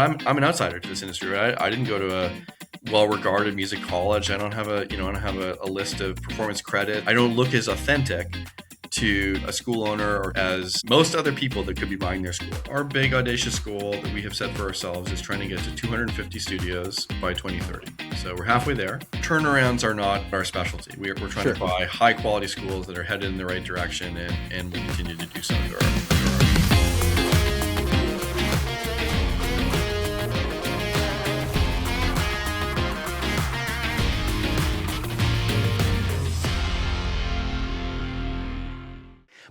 I'm an outsider to this industry, right? I didn't go to a well-regarded music college. I don't have a list of performance credit. I don't look as authentic to a school owner or as most other people that could be buying their school. Our big audacious goal that we have set for ourselves is trying to get to 250 studios by 2030. So we're halfway there. Turnarounds are not our specialty. We're trying to buy high quality schools that are headed in the right direction, and we continue to do so through our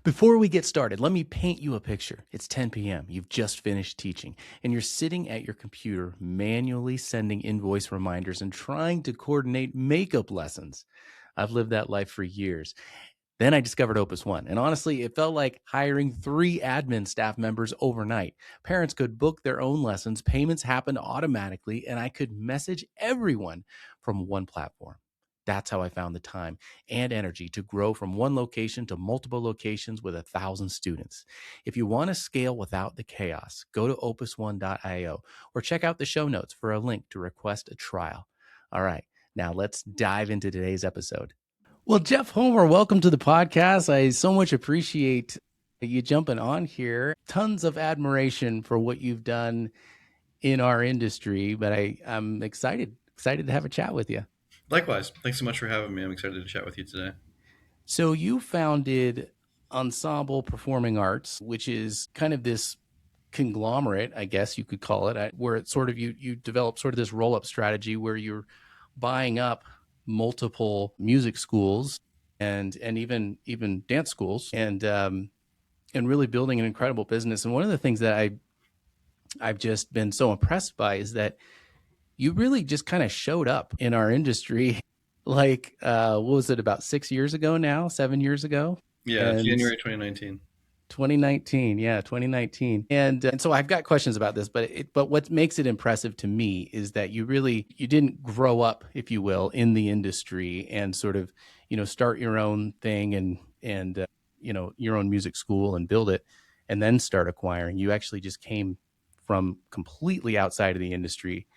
Before we get started, let me paint you a picture. It's 10 p.m. You've just finished teaching, and you're sitting at your computer manually sending invoice reminders and trying to coordinate makeup lessons. I've lived that life for years. Then I discovered Opus One, and honestly, it felt like hiring 3 admin staff members overnight. Parents could book their own lessons, payments happened automatically, and I could message everyone from one platform. That's how I found the time and energy to grow from one location to multiple locations with 1,000 students. If you want to scale without the chaos, go to opus1.io or check out the show notes for a link to request a trial. All right, now let's dive into today's episode. Well, Jeff Homer, welcome to the podcast. I so much appreciate you jumping on here. Tons of admiration for what you've done in our industry, but I'm excited to have a chat with you. Likewise. Thanks so much for having me. I'm excited to chat with you today. So you founded Ensemble Performing Arts, which is kind of this conglomerate, I guess you could call it, where it's sort of you develop sort of this roll-up strategy where you're buying up multiple music schools and even dance schools and really building an incredible business. And one of the things that I've just been so impressed by is that you really just kind of showed up in our industry like, what was it, about 6 years ago now, 7 years ago? Yeah, January 2019. 2019, yeah, 2019. And so I've got questions about this, but what makes it impressive to me is that you didn't grow up, if you will, in the industry and sort of, start your own thing and your own music school and build it and then start acquiring. You actually just came from completely outside of the industry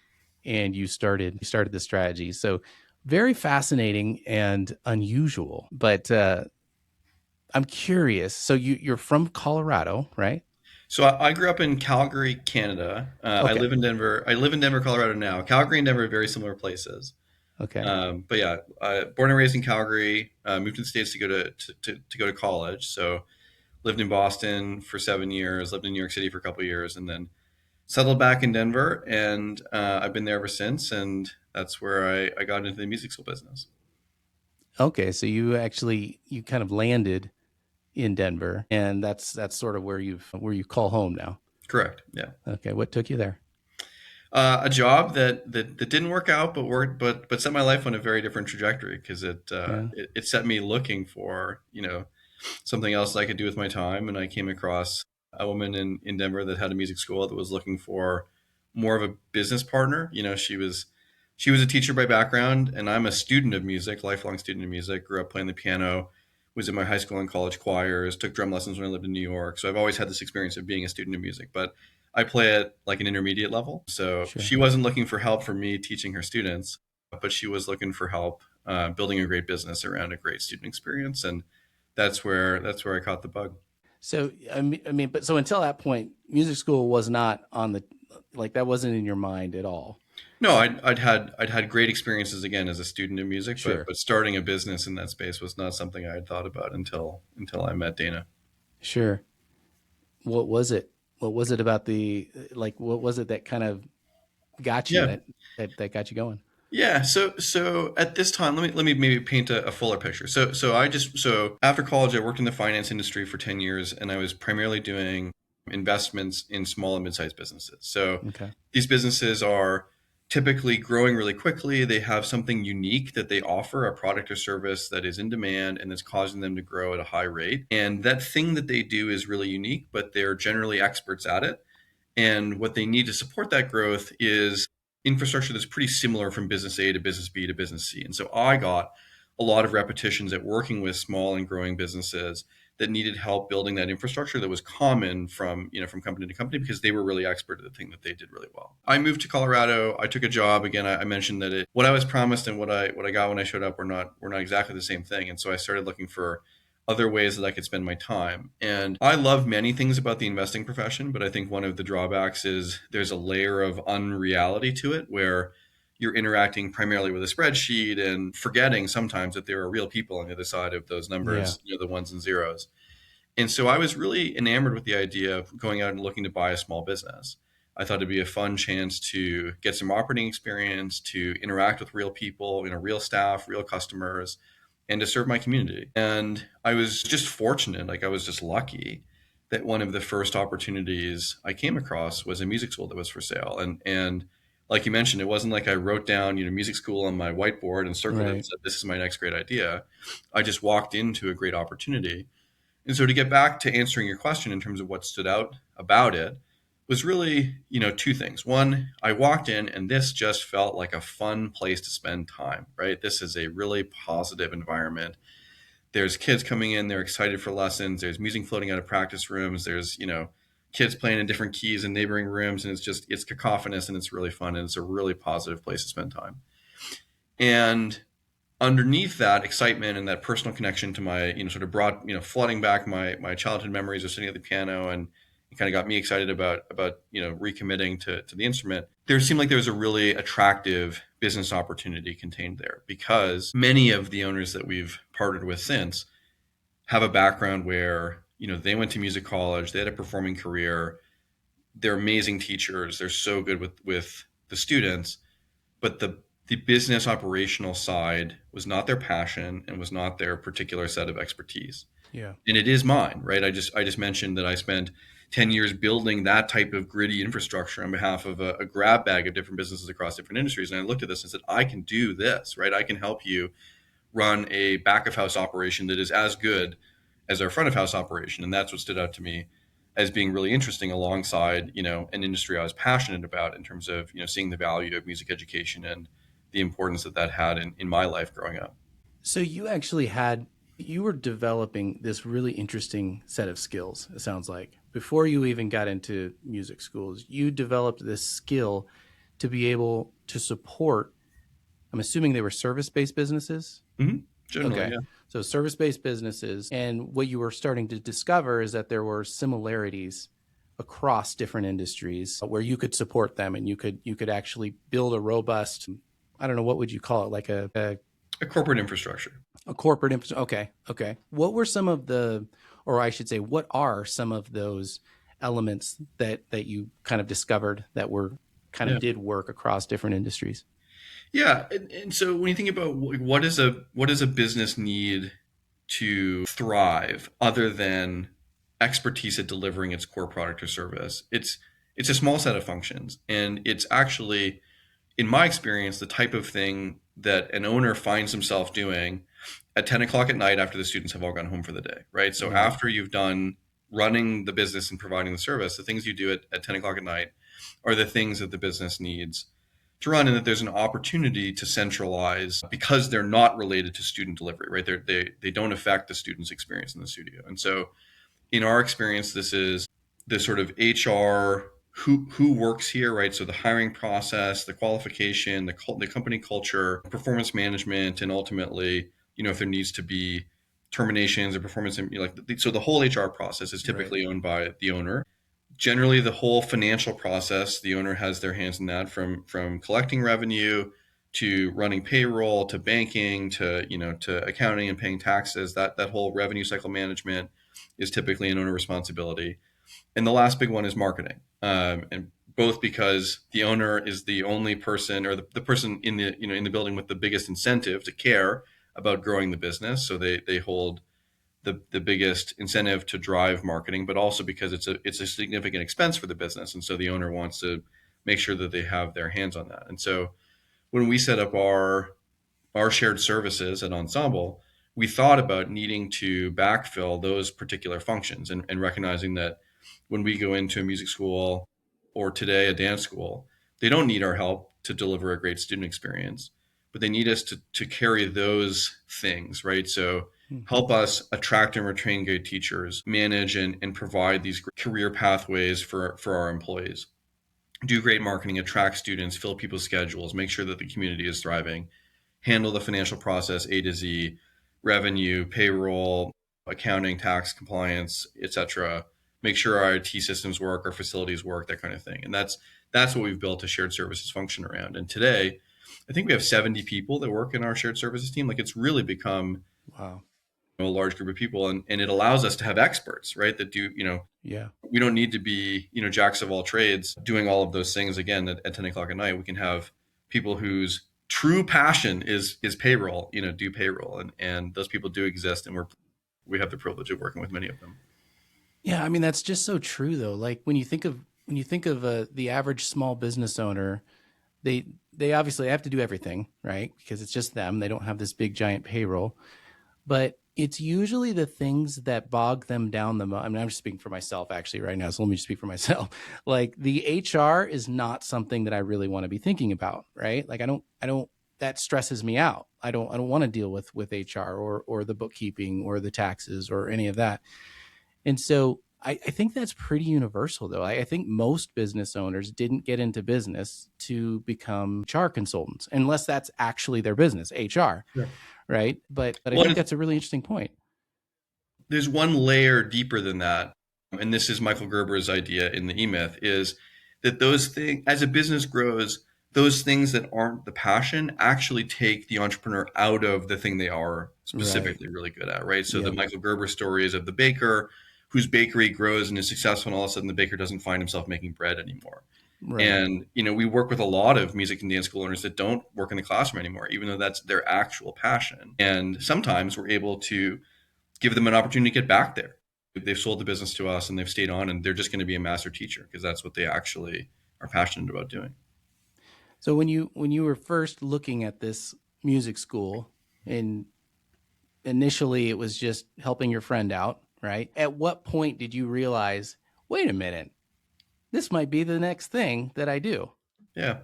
and you started this strategy. So very fascinating and unusual. But I'm curious. So you're from Colorado, right? So I grew up in Calgary, Canada. Okay. I live in Denver. Colorado now. Calgary and Denver are very similar places. Okay. But yeah, born and raised in Calgary. Moved to the States to go to college. So lived in Boston for 7 years. Lived in New York City for a couple of years, and then settled back in Denver, and I've been there ever since, and that's where I got into the music school business. Okay, so you kind of landed in Denver, and that's sort of where you call home now. Correct. Yeah. Okay, what took you there? A job that didn't work out, but set my life on a very different trajectory because it set me looking for something else I could do with my time, and I came across a woman in Denver that had a music school that was looking for more of a business partner. She was a teacher by background, and I'm a student of music, lifelong student of music. Grew up playing the piano, was in my high school and college choirs, took drum lessons when I lived in New York. So I've always had this experience of being a student of music, but I play at like an intermediate level. So Sure. She wasn't looking for help from me teaching her students, but she was looking for help building a great business around a great student experience. And that's where I caught the bug. So but so until that point, music school was not on that wasn't in your mind at all. No, I'd had great experiences again as a student of music, Sure. but starting a business in that space was not something I had thought about until I met Dana. Sure. What was it? What was it about what was it that kind of got you that got you going? Yeah. So at this time, let me maybe paint a fuller picture. So after college, I worked in the finance industry for 10 years, and I was primarily doing investments in small and mid-sized businesses. So These businesses are typically growing really quickly. They have something unique that they offer, a product or service that is in demand and that's causing them to grow at a high rate. And that thing that they do is really unique, but they're generally experts at it. And what they need to support that growth is infrastructure that's pretty similar from business A to business B to business C. And so I got a lot of repetitions at working with small and growing businesses that needed help building that infrastructure that was common from, from company to company, because they were really expert at the thing that they did really well. I moved to Colorado. I took a job. Again, I mentioned that what I was promised and what I got when I showed up were not exactly the same thing. And so I started looking for other ways that I could spend my time. And I love many things about the investing profession, but I think one of the drawbacks is there's a layer of unreality to it where you're interacting primarily with a spreadsheet and forgetting sometimes that there are real people on the other side of those Yeah. numbers, the ones and zeros. And so I was really enamored with the idea of going out and looking to buy a small business. I thought it'd be a fun chance to get some operating experience, to interact with real people, real staff, real customers, and to serve my community. And I was just fortunate, like I was just lucky that one of the first opportunities I came across was a music school that was for sale. And like you mentioned, it wasn't like I wrote down, music school on my whiteboard and circled it and Right. said, this is my next great idea. I just walked into a great opportunity. And so to get back to answering your question in terms of what stood out about it was really, two things. One, I walked in and this just felt like a fun place to spend time, right? This is a really positive environment. There's kids coming in, they're excited for lessons. There's music floating out of practice rooms. There's, kids playing in different keys in neighboring rooms. And it's cacophonous and it's really fun. And it's a really positive place to spend time. And underneath that excitement and that personal connection to my, sort of brought, flooding back my childhood memories of sitting at the piano, and it kind of got me excited about recommitting to the instrument. There seemed like there was a really attractive business opportunity contained there, because many of the owners that we've partnered with since have a background where, they went to music college, they had a performing career, they're amazing teachers, they're so good with the students, but the business operational side was not their passion and was not their particular set of expertise. Yeah. And it is mine, right? I just mentioned that I spent 10 years building that type of gritty infrastructure on behalf of a grab bag of different businesses across different industries. And I looked at this and said, I can do this, right? I can help you run a back of house operation that is as good as our front of house operation. And that's what stood out to me as being really interesting, alongside, an industry I was passionate about in terms of, seeing the value of music education and the importance that had in my life growing up. So you were developing this really interesting set of skills, it sounds like. Before you even got into music schools, you developed this skill to be able to support, I'm assuming they were service-based businesses? Mm-hmm. Generally, Okay. yeah. So service-based businesses, and what you were starting to discover is that there were similarities across different industries where you could support them, and you could actually build a robust, I don't know, what would you call it, like A corporate infrastructure. a corporate Okay. What were some of the, or I should say, what are some of those elements that you kind of discovered that were kind of Yeah. did work across different industries? Yeah. And so when you think about what does a business need to thrive other than expertise at delivering its core product or service, it's a small set of functions. And it's actually, in my experience, the type of thing that an owner finds himself doing at 10 o'clock at night after the students have all gone home for the day, right? So Yeah. after you've done running the business and providing the service, the things you do at 10 o'clock at night are the things that the business needs to run, and that there's an opportunity to centralize because they're not related to student delivery, right? They don't affect the student's experience in the studio. And so in our experience, this is the sort of HR, who works here, right? So the hiring process, the qualification, the company culture, performance management, and ultimately, if there needs to be terminations or performance, so the whole HR process is Right. typically owned by the owner. Generally, the whole financial process, the owner has their hands in that, from collecting revenue to running payroll to banking to accounting and paying taxes. That whole revenue cycle management is typically an owner responsibility. And the last big one is marketing, and both because the owner is the only person, or the person in the building with the biggest incentive to care about growing the business, so they hold the biggest incentive to drive marketing, but also because it's a significant expense for the business, and so the owner wants to make sure that they have their hands on that. And so when we set up our shared services at Ensemble, we thought about needing to backfill those particular functions, and recognizing that when we go into a music school or today a dance school, they don't need our help to deliver a great student experience, but they need us to carry those things, right? So Hmm. help us attract and retain good teachers, manage and provide these career pathways for our employees, do great marketing, attract students, fill people's schedules, make sure that the community is thriving, handle the financial process A to Z, revenue, payroll, accounting, tax, compliance, etc. Make sure our IT systems work, our facilities work, that kind of thing. And that's what we've built a shared services function around. And today, I think we have 70 people that work in our shared services team. Like it's really become Wow. a large group of people, and it allows us to have experts, right? That do, Yeah. we don't need to be, jacks of all trades doing all of those things again at 10 o'clock at night. We can have people whose true passion is payroll, do payroll. And those people do exist, and we have the privilege of working with many of them. Yeah, I mean that's just so true though. Like when you think of the average small business owner, they they obviously have to do everything, right? Because it's just them. They don't have this big giant payroll. But it's usually the things that bog them down the most. I mean, I'm just speaking for myself actually right now, so let me just speak for myself. Like the HR is not something that I really want to be thinking about, right? Like I don't that stresses me out. I don't want to deal with HR or the bookkeeping or the taxes or any of that. And so I think that's pretty universal, though. I think most business owners didn't get into business to become HR consultants, unless that's actually their business, HR, Sure. right? But I Well, think that's a really interesting point. there's one layer deeper than that, and this is Michael Gerber's idea in the E-Myth, is that those things, as a business grows, those things that aren't the passion actually take the entrepreneur out of the thing they are Right. specifically really good at, right? So the Yep. Michael Gerber story is of the baker whose bakery grows and is successful, and all of a sudden the baker doesn't find himself making bread anymore. Right. And we work with a lot of music and dance school owners that don't work in the classroom anymore, even though that's their actual passion. And sometimes we're able to give them an opportunity to get back there. They've sold the business to us and they've stayed on, and they're just going to be a master teacher because that's what they actually are passionate about doing. So when you were first looking at this music school, and initially it was just helping your friend out, right? At what point did you realize, wait a minute, this might be the next thing that I do? Yeah.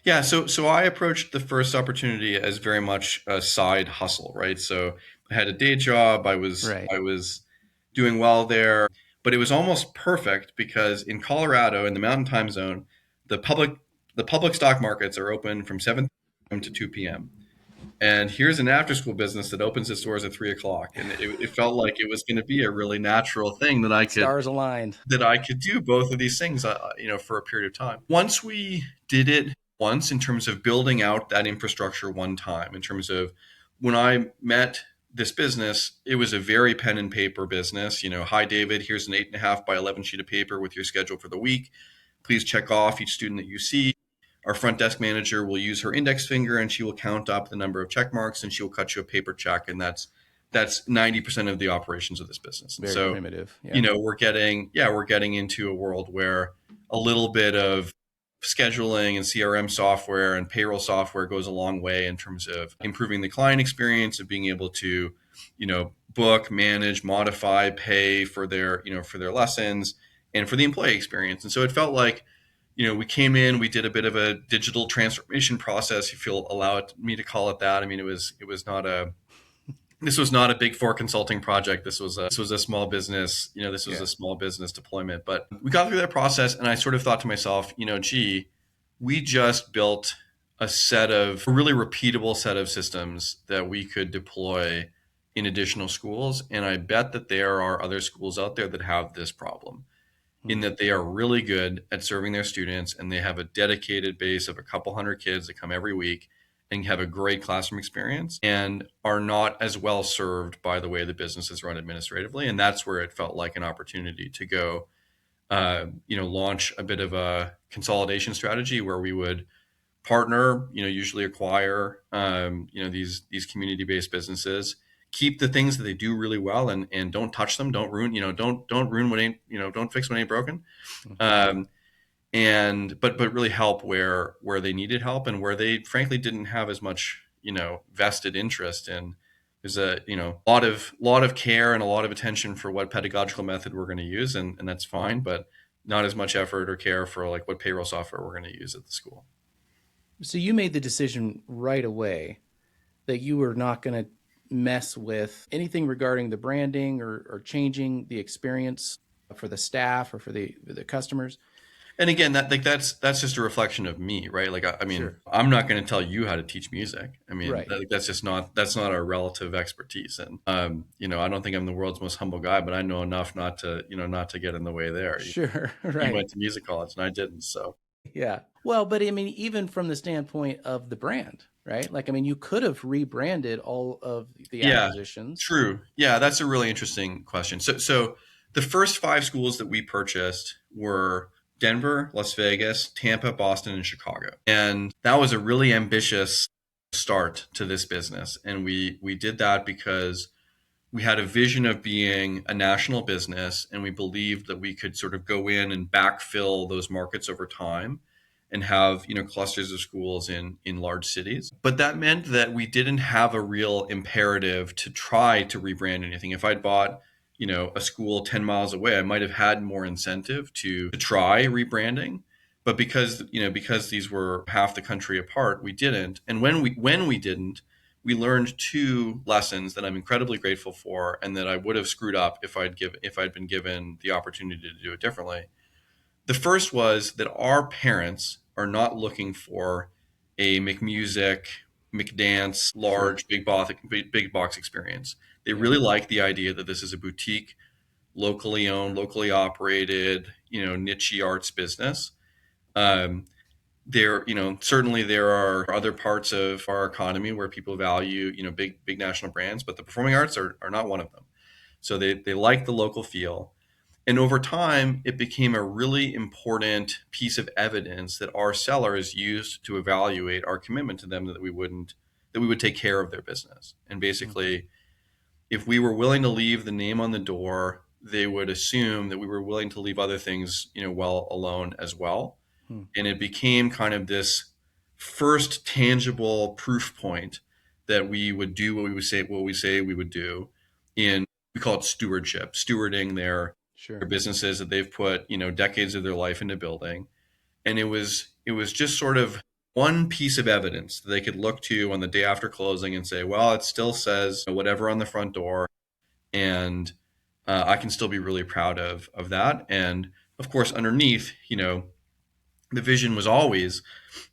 Yeah. So I approached the first opportunity as very much a side hustle, right? So I had a day job. Right. I was doing well there, but it was almost perfect because in Colorado, in the Mountain Time Zone, the public the public stock markets are open from 7 p.m. to 2 p.m. And here's an after school business that opens its doors at 3 o'clock. And it felt like it was going to be a really natural thing Stars aligned. that I could do both of these things, for a period of time. Once we did it once in terms of building out that infrastructure one time, in terms of when I met this business, it was a very pen and paper business. Hi, David, here's an 8.5 by 11 sheet of paper with your schedule for the week. Please check off each student that you see. Our front desk manager will use her index finger and she will count up the number of check marks and she will cut you a paper check. And that's 90% of the operations of this business. And Very so, primitive. Yeah. we're getting into a world where a little bit of scheduling and CRM software and payroll software goes a long way in terms of improving the client experience, of being able to, book, manage, modify, pay for their lessons and for the employee experience. And so it felt like, we came in, we did a bit of a digital transformation process, if you'll allow me to call it that. I mean, it was not a this was not a big four consulting project. This was a small business. This was Yeah. a small business deployment. But we got through that process, and I sort of thought to myself, gee, we just built a really repeatable set of systems that we could deploy in additional schools. And I bet that there are other schools out there that have this problem, in Hmm. that they are really good at serving their students and they have a dedicated base of a couple hundred kids that come every week and have a great classroom experience and are not as well served by the way the business is run administratively. And that's where it felt like an opportunity to go, launch a bit of a consolidation strategy where we would partner, usually acquire, these community-based businesses, keep the things that they do really well, and don't touch them, don't ruin, don't ruin what ain't, don't fix what ain't broken. Hmm. Um, but really help where they needed help and where they frankly didn't have as much, vested interest in. There's a, lot of care and a lot of attention for what pedagogical method we're going to use, and that's fine, but not as much effort or care for like what payroll software we're going to use at the school. So you made the decision right away that you were not going to mess with anything regarding the branding or changing the experience for the staff or for the customers? And again, that's just a reflection of me, right? Like, I mean, Sure. I'm not going to tell you how to teach music. I mean, Right. that's just not our relative expertise. And I don't think I'm the world's most humble guy, but I know enough not to get in the way there. Sure. You Right. went to music college and I didn't, so Yeah. Well, but I mean, even from the standpoint of the brand, right? Like, I mean, you could have rebranded all of the yeah, acquisitions. true. Yeah, that's a really interesting question. So the first five schools that we purchased were Denver, Las Vegas, Tampa, Boston, and Chicago. And that was a really ambitious start to this business. And we did that because we had a vision of being a national business, and we believed that we could sort of go in and backfill those markets over time and have clusters of schools in large cities. But that meant that we didn't have a real imperative to try to rebrand anything. If I'd bought a school 10 miles away, I might have had more incentive to try rebranding. But because these were half the country apart, we didn't. And when we didn't, we learned two lessons that I'm incredibly grateful for, and that I would have screwed up if I'd been given the opportunity to do it differently. The first was that our parents are not looking for a McMusic, McDance, Sure. large big box experience. They Yeah. really like the idea that this is a boutique, locally owned, locally operated, niche arts business. Um, certainly there are other parts of our economy where people value big national brands, but the performing arts are not one of them. So they like the local feel. And over time, it became a really important piece of evidence that our sellers used to evaluate our commitment to them, that we would take care of their business. And Hmm. basically, if we were willing to leave the name on the door, they would assume that we were willing to leave other things, well alone as well. Hmm. And it became kind of this first tangible proof point that we would do what we say we would do. In We call it stewardship, stewarding their Sure. businesses that they've put decades of their life into building. And it was just sort of one piece of evidence that they could look to on the day after closing and say, well, it still says whatever on the front door, and I can still be really proud of that. And of course, underneath, the vision was always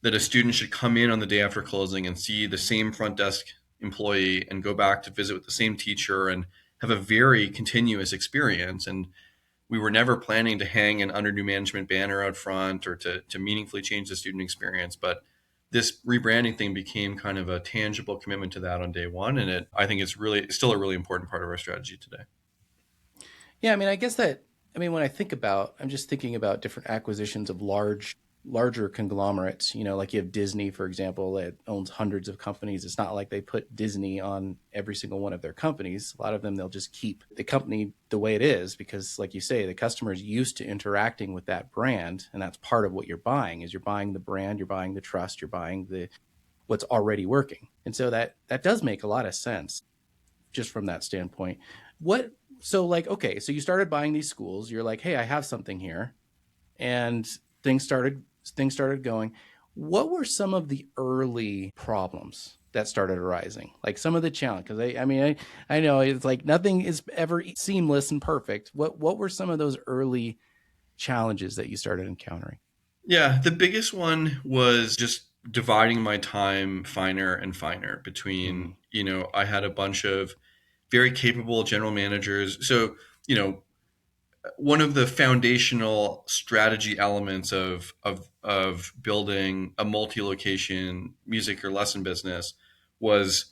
that a student should come in on the day after closing and see the same front desk employee and go back to visit with the same teacher and have a very continuous experience. And we were never planning to hang an under new management banner out front or to meaningfully change the student experience. But this rebranding thing became kind of a tangible commitment to that on day one. And I think it's still a really important part of our strategy today. Yeah, I mean, I guess that, I mean, when I'm just thinking about different acquisitions of larger conglomerates, like you have Disney, for example, that owns hundreds of companies. It's not like they put Disney on every single one of their companies. A lot of them, they'll just keep the company the way it is because, like you say, the customer is used to interacting with that brand. And that's part of what you're buying is you're buying the brand, you're buying the trust, you're buying what's already working. And so that does make a lot of sense just from that standpoint. What so like okay, so you started buying these schools. You're like, hey, I have something here, and things started going. What were some of the early problems that started arising? Like some of the challenge, because I know it's like nothing is ever seamless and perfect. What were some of those early challenges that you started encountering? Yeah, the biggest one was just dividing my time finer and finer between, Mm, I had a bunch of very capable general managers. So, one of the foundational strategy elements of building a multi-location music or lesson business was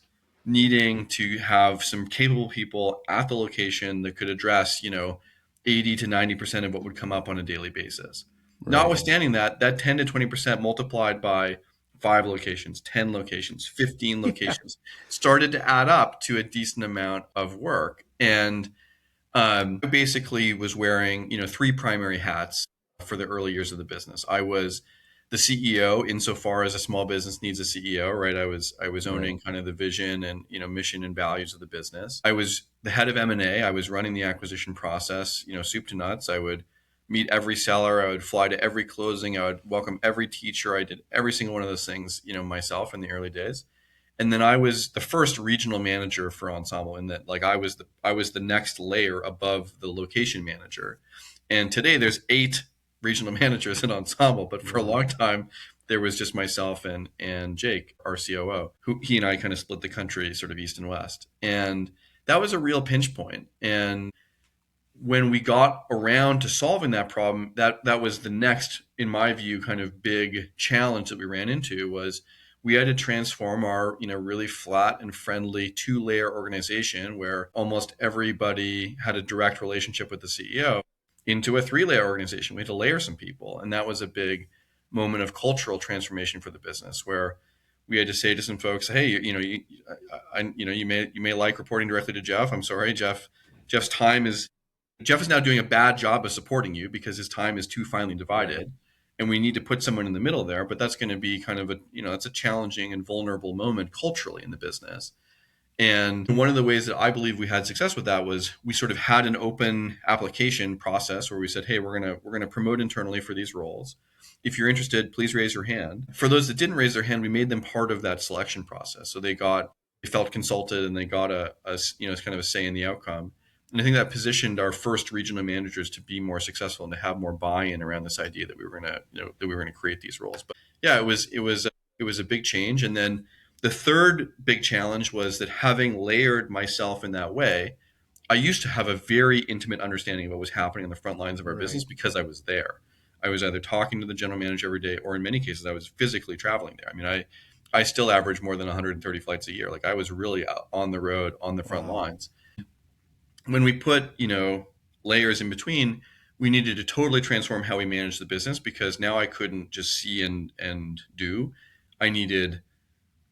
needing to have some capable people at the location that could address 80 to 90% of what would come up on a daily basis. right. Notwithstanding that 10 to 20% multiplied by 5 locations, 10 locations, 15 Yeah. locations started to add up to a decent amount of work. And I basically was wearing, three primary hats for the early years of the business. I was the CEO, insofar as a small business needs a CEO, right? I was Right. owning kind of the vision and mission and values of the business. I was the head of M&A. I was running the acquisition process, soup to nuts. I would meet every seller. I would fly to every closing. I would welcome every teacher. I did every single one of those things, myself in the early days. And then I was the first regional manager for Ensemble, in that like I was the next layer above the location manager. And today there's 8 regional managers in Ensemble, but for a Wow. long time there was just myself and Jake, our COO, who he and I kind of split the country sort of east and west. And that was a real pinch point. And when we got around to solving that problem, that was the next, in my view, kind of big challenge that we ran into. Was we had to transform our, really flat and friendly 2-layer organization where almost everybody had a direct relationship with the CEO into a 3-layer organization. We had to layer some people, and that was a big moment of cultural transformation for the business, where we had to say to some folks, "Hey, you may like reporting directly to Jeff. I'm sorry, Jeff's time is Jeff is now doing a bad job of supporting you because his time is too finely Right. divided, and we need to put someone in the middle there. But that's going to be kind of it's a challenging and vulnerable moment culturally in the business. And one of the ways that I believe we had success with that was we sort of had an open application process where we said, "Hey, we're gonna promote internally for these roles. If you're interested, please raise your hand." For those that didn't raise their hand, we made them part of that selection process, so they felt consulted and they got kind of a say in the outcome. And I think that positioned our first regional managers to be more successful and to have more buy-in around this idea that we were gonna create these roles. But yeah, it was a big change. And then the third big challenge was that, having layered myself in that way, I used to have a very intimate understanding of what was happening on the front lines of our business Right. because I was there. I was either talking to the general manager every day, or in many cases, I was physically traveling there. I mean, I still average more than 130 flights a year. Like, I was really out on the road on the front Wow. lines. When we put, layers in between, we needed to totally transform how we manage the business, because now I couldn't just see and do. I needed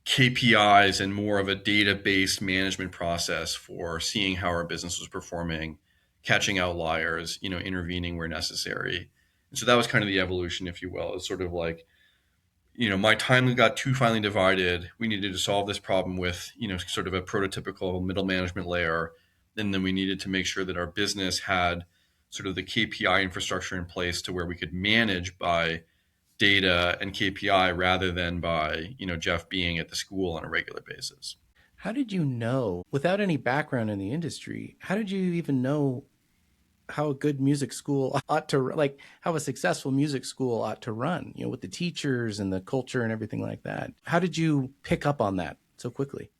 KPIs and more of a data-based management process for seeing how our business was performing, catching outliers, intervening where necessary. And so that was kind of the evolution, if you will. It's sort of like, my time got too finely divided. We needed to solve this problem with, sort of a prototypical middle management layer. And then we needed to make sure that our business had sort of the KPI infrastructure in place to where we could manage by data and KPI rather than by, Jeff being at the school on a regular basis. How did you know, without any background in the industry, how did you even know how a good music school ought to, like, how a successful music school ought to run, with the teachers and the culture and everything like that? How did you pick up on that so quickly?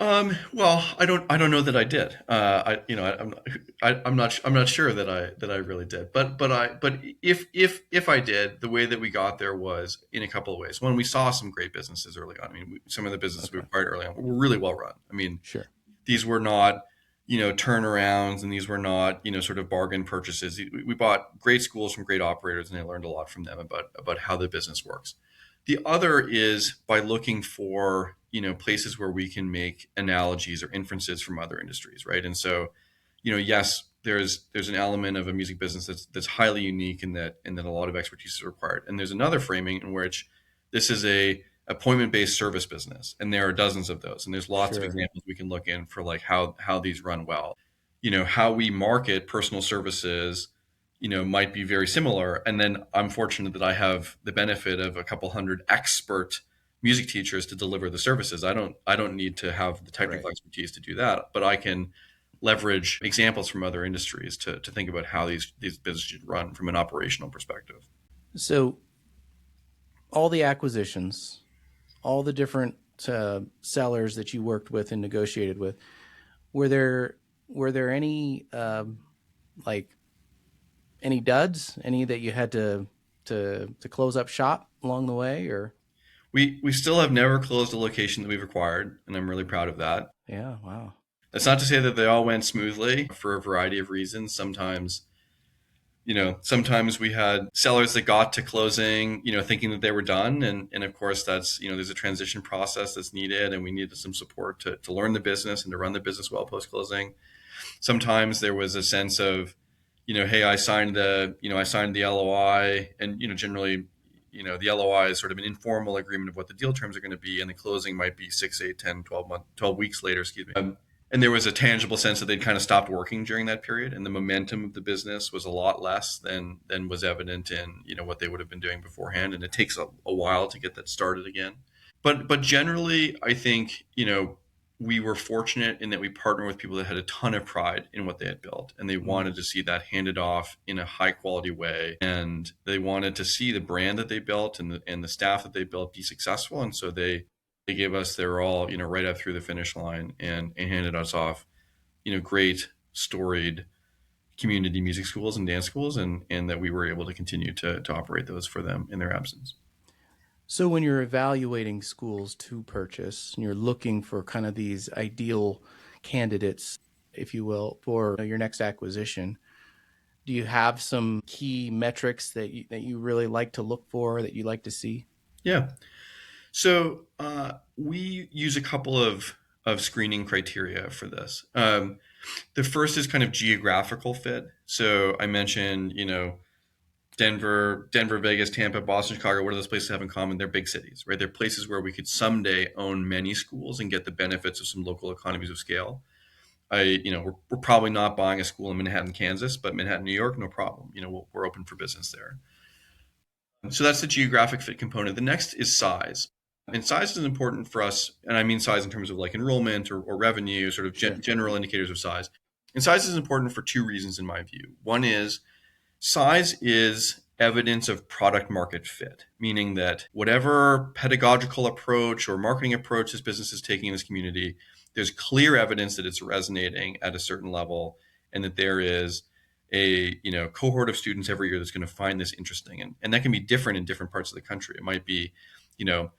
Well, I don't know that I did. I'm not sure that I really did. But if I did, the way that we got there was in a couple of ways. One, we saw some great businesses early on. I mean, some of the businesses we Okay. acquired early on were really well run. I mean, Sure. these were not, turnarounds, and these were not, sort of bargain purchases. We bought great schools from great operators, and I learned a lot from them about how the business works. The other is by looking for, places where we can make analogies or inferences from other industries, right? And so, yes, there's an element of a music business that's highly unique, in that a lot of expertise is required. And there's another framing in which this is a appointment-based service business, and there are dozens of those. And there's lots of Sure. examples we can look in for, like, how these run well. How we market personal services, might be very similar. And then I'm fortunate that I have the benefit of a couple hundred expert music teachers to deliver the services. I don't need to have the technical Right. expertise to do that, but I can leverage examples from other industries to think about how these businesses should run from an operational perspective. So all the acquisitions, all the different sellers that you worked with and negotiated with, were there were there any like any duds, any that you had to close up shop along the way, or? We still have never closed a location that we've acquired, and I'm really proud of that. Yeah, wow. That's not to say that they all went smoothly for a variety of reasons. Sometimes we had sellers that got to closing, thinking that they were done. And of course, that's, there's a transition process that's needed, and we needed some support to learn the business and to run the business well post closing. Sometimes there was a sense of, hey, I signed the LOI, and, generally, the LOI is sort of an informal agreement of what the deal terms are going to be, and the closing might be 6, 8, 10, 12 weeks later, excuse me. And there was a tangible sense that they'd kind of stopped working during that period, and the momentum of the business was a lot less than was evident in, what they would have been doing beforehand. And it takes a while to get that started again. But generally, I think, we were fortunate in that we partnered with people that had a ton of pride in what they had built, and they Mm, wanted to see that handed off in a high quality way, and they wanted to see the brand that they built and the staff that they built be successful, and so they gave us their all, right up through the finish line, and handed us off, great storied community music schools and dance schools, and that we were able to continue to operate those for them in their absence. So when you're evaluating schools to purchase and you're looking for kind of these ideal candidates, if you will, for your next acquisition, do you have some key metrics that you really like to look for, that you like to see? Yeah. So we use a couple of screening criteria for this. The first is kind of geographical fit. So I mentioned, Denver, Vegas, Tampa, Boston, Chicago. What do those places have in common? They're big cities, right? They're places where we could someday own many schools and get the benefits of some local economies of scale. We're probably not buying a school in Manhattan, Kansas, but Manhattan, New York, no problem. We're open for business there. So that's the geographic fit component. The next is size. And size is important for us. And I mean size in terms of like enrollment or revenue, sort of Sure. general indicators of size. And size is important for two reasons, in my view. One is size is evidence of product market fit, meaning that whatever pedagogical approach or marketing approach this business is taking in this community, there's clear evidence that it's resonating at a certain level, and that there is a cohort of students every year that's going to find this interesting, and that can be different in different parts of the country. It might be, you know,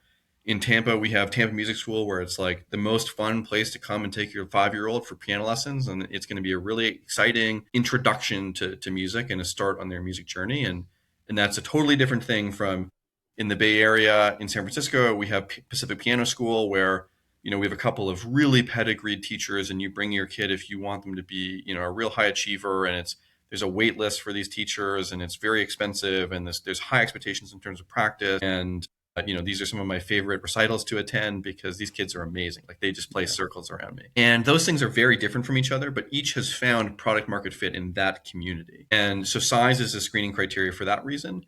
in Tampa, we have Tampa Music School, where it's like the most fun place to come and take your 5-year-old for piano lessons. And it's going to be a really exciting introduction to music and a start on their music journey. And that's a totally different thing from in the Bay Area. In San Francisco, we have Pacific Piano School, where, we have a couple of really pedigreed teachers, and you bring your kid if you want them to be, a real high achiever. And there's a wait list for these teachers, and it's very expensive, and there's high expectations in terms of practice. And these are some of my favorite recitals to attend, because these kids are amazing. Like, they just play Yeah. circles around me. And those things are very different from each other, but each has found product market fit in that community. And so size is a screening criteria for that reason.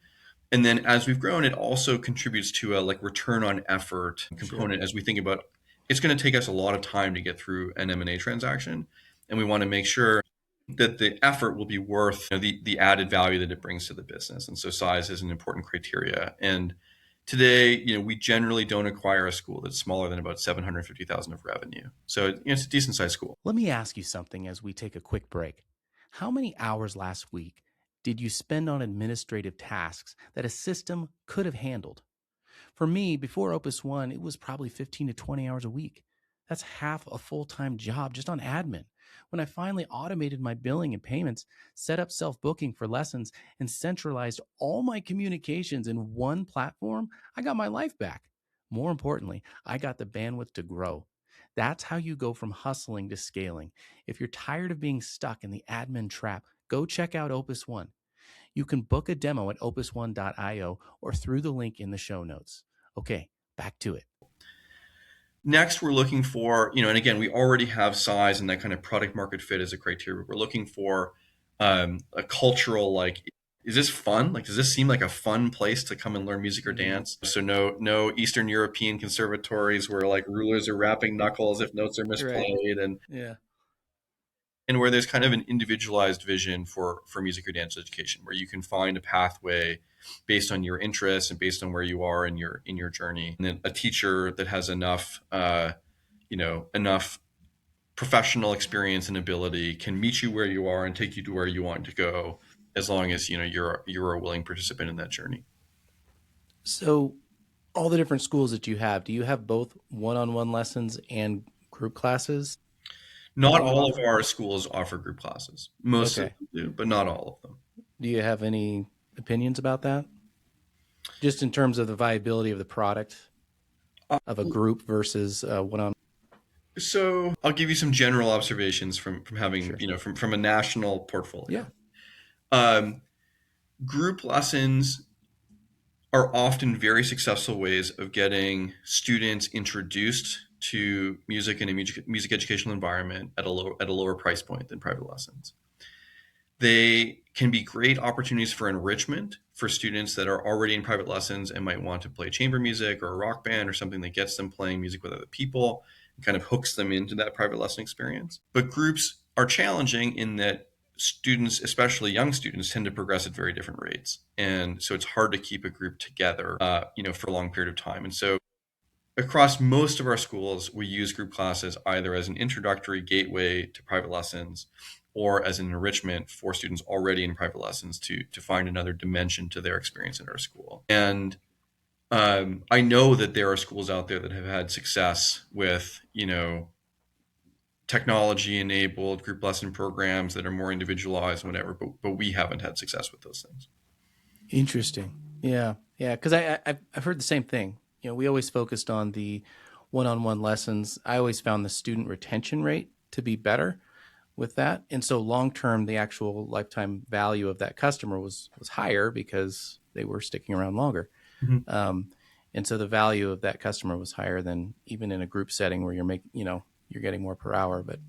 And then as we've grown, it also contributes to a like return on effort Sure. component, as we think about it's going to take us a lot of time to get through an M&A transaction. And we want to make sure that the effort will be worth, the added value that it brings to the business. And so size is an important criteria. And today, we generally don't acquire a school that's smaller than about 750,000 of revenue. So, it's a decent sized school. Let me ask you something as we take a quick break. How many hours last week did you spend on administrative tasks that a system could have handled? For me, before Opus One, it was probably 15 to 20 hours a week. That's half a full time job just on admin. When I finally automated my billing and payments, set up self booking for lessons, and centralized all my communications in one platform, I got my life back. More importantly, I got the bandwidth to grow. That's how you go from hustling to scaling. If you're tired of being stuck in the admin trap, go check out Opus One. You can book a demo at opus1.io or through the link in the show notes. Okay, back to it. Next, we're looking for, and again, we already have size and that kind of product market fit as a criteria. We're looking for a cultural, like, is this fun? Like, does this seem like a fun place to come and learn music or Mm, dance? So no Eastern European conservatories where like rulers are rapping knuckles if notes are right. misplayed, Yeah. and where there's kind of an individualized vision for music or dance education, where you can find a pathway based on your interests and based on where you are in your journey, and then a teacher that has enough professional experience and ability can meet you where you are and take you to where you want to go, as long as you're a willing participant in that journey. So, all the different schools that you have, do you have both one on one lessons and group classes Not that you all of offer? our schools offer group classes. Most of Okay. them do, but not all of them. Do you have any opinions about that? Just in terms of the viability of the product Uh, of a group versus one on. so I'll give you some general observations from having, Sure. from a national portfolio. Yeah. Um, Group lessons are often very successful ways of getting students introduced to music in a music educational environment at a lower price point than private lessons. They can be great opportunities for enrichment for students that are already in private lessons and might want to play chamber music or a rock band or something that gets them playing music with other people and kind of hooks them into that private lesson experience. But groups are challenging in that students, especially young students, tend to progress at very different rates. And so it's hard to keep a group together, for a long period of time. And so across most of our schools, we use group classes either as an introductory gateway to private lessons or as an enrichment for students already in private lessons to find another dimension to their experience in our school. And I know that there are schools out there that have had success with, technology enabled group lesson programs that are more individualized and whatever, but we haven't had success with those things. Interesting. Yeah. Yeah. Because I've heard the same thing. We always focused on the one-on-one lessons. I always found the student retention rate to be better with that. And so long term, the actual lifetime value of that customer was higher because they were sticking around longer. Mhm. Um, and so the value of that customer was higher than even in a group setting where you're getting more per hour, but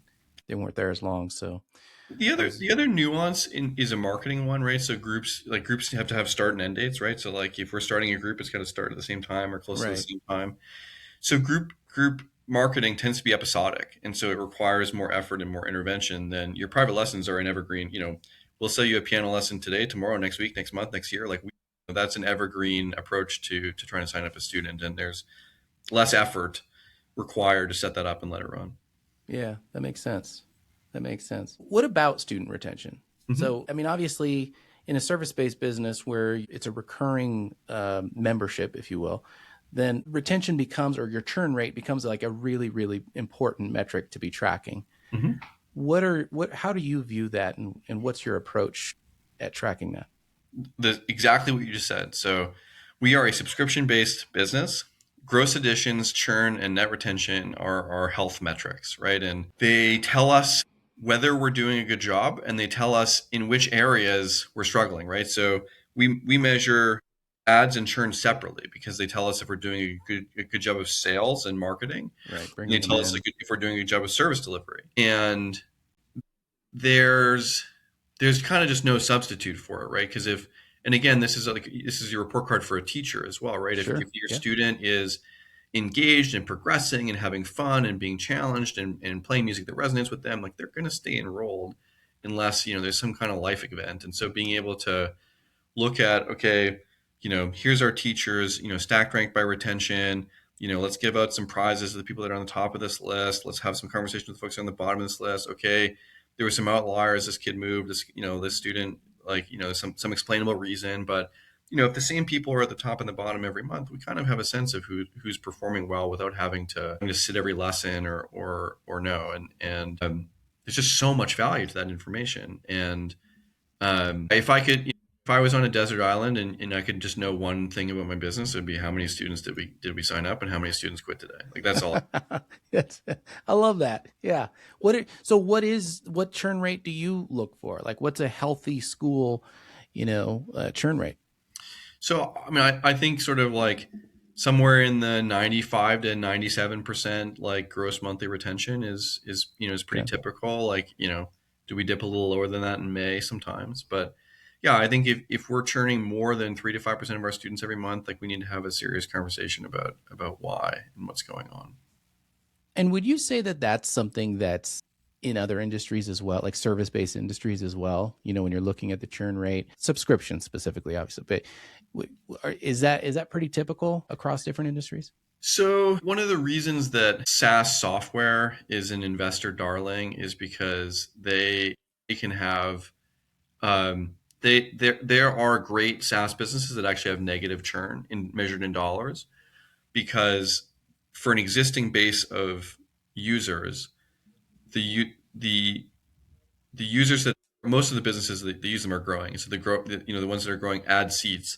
they weren't there as long. So The that other was the other nuance is a marketing one, right? So groups have to have start and end dates, right? So like if we're starting a group, it's got to start at the same time or close to the right. same time. So group marketing tends to be episodic, and so it requires more effort and more intervention than your private lessons are an evergreen. We'll sell you a piano lesson today, tomorrow, next week, next month, next year. That's an evergreen approach to trying to sign up a student, and there's less effort required to set that up and let it run. Yeah, that makes sense. That makes sense. What about student retention? Mhm. So, I mean, obviously, in a service-based business where it's a recurring membership, if you will, then retention becomes, or your churn rate becomes like a really, really important metric to be tracking. Mhm. How do you view that, and what's your approach at tracking that? Exactly what you just said. So we are a subscription based business. Gross additions, churn, and net retention are our health metrics, right? And they tell us whether we're doing a good job, and they tell us in which areas we're struggling, right? So we measure ads and churn separately because they tell us if we're doing a good job of sales and marketing. Right, And they bringing them tell us in. if we're doing a good job of service delivery. And there's kind of just no substitute for it, right? Because if and again, this is your report card for a teacher as well, right? If Sure. your Yeah. student is engaged and progressing and having fun and being challenged and playing music that resonates with them, like they're going to stay enrolled unless there's some kind of life event. And so being able to look at, okay, here's our teachers, stacked rank by retention. Let's give out some prizes to the people that are on the top of this list. Let's have some conversations with folks on the bottom of this list. Okay, there were some outliers. This kid moved. This student, like, some explainable reason. But if the same people are at the top and the bottom every month, we kind of have a sense of who's performing well without having to sit every lesson or know. And there's just so much value to that information. And if I was on a desert island and I could just know one thing about my business, it would be how many students did we sign up and how many students quit today. Like that's all. Yes. I love that. Yeah. What churn rate do you look for? Like, what's a healthy school, churn rate? So I mean, I think sort of like somewhere in the 95 to 97% like gross monthly retention is pretty Okay. typical. Like do we dip a little lower than that in May sometimes? But yeah, I think if we're churning more than 3 to 5% of our students every month, like we need to have a serious conversation about why and what's going on. And would you say that that's something that's in other industries as well, like service-based industries as well? When you're looking at the churn rate, subscription specifically, obviously, but is that pretty typical across different industries? So one of the reasons that SaaS software is an investor darling is because they can have there are great SaaS businesses that actually have negative churn measured in dollars because for an existing base of users, the the users that most of the businesses that use them are growing. So the ones that are growing add seats,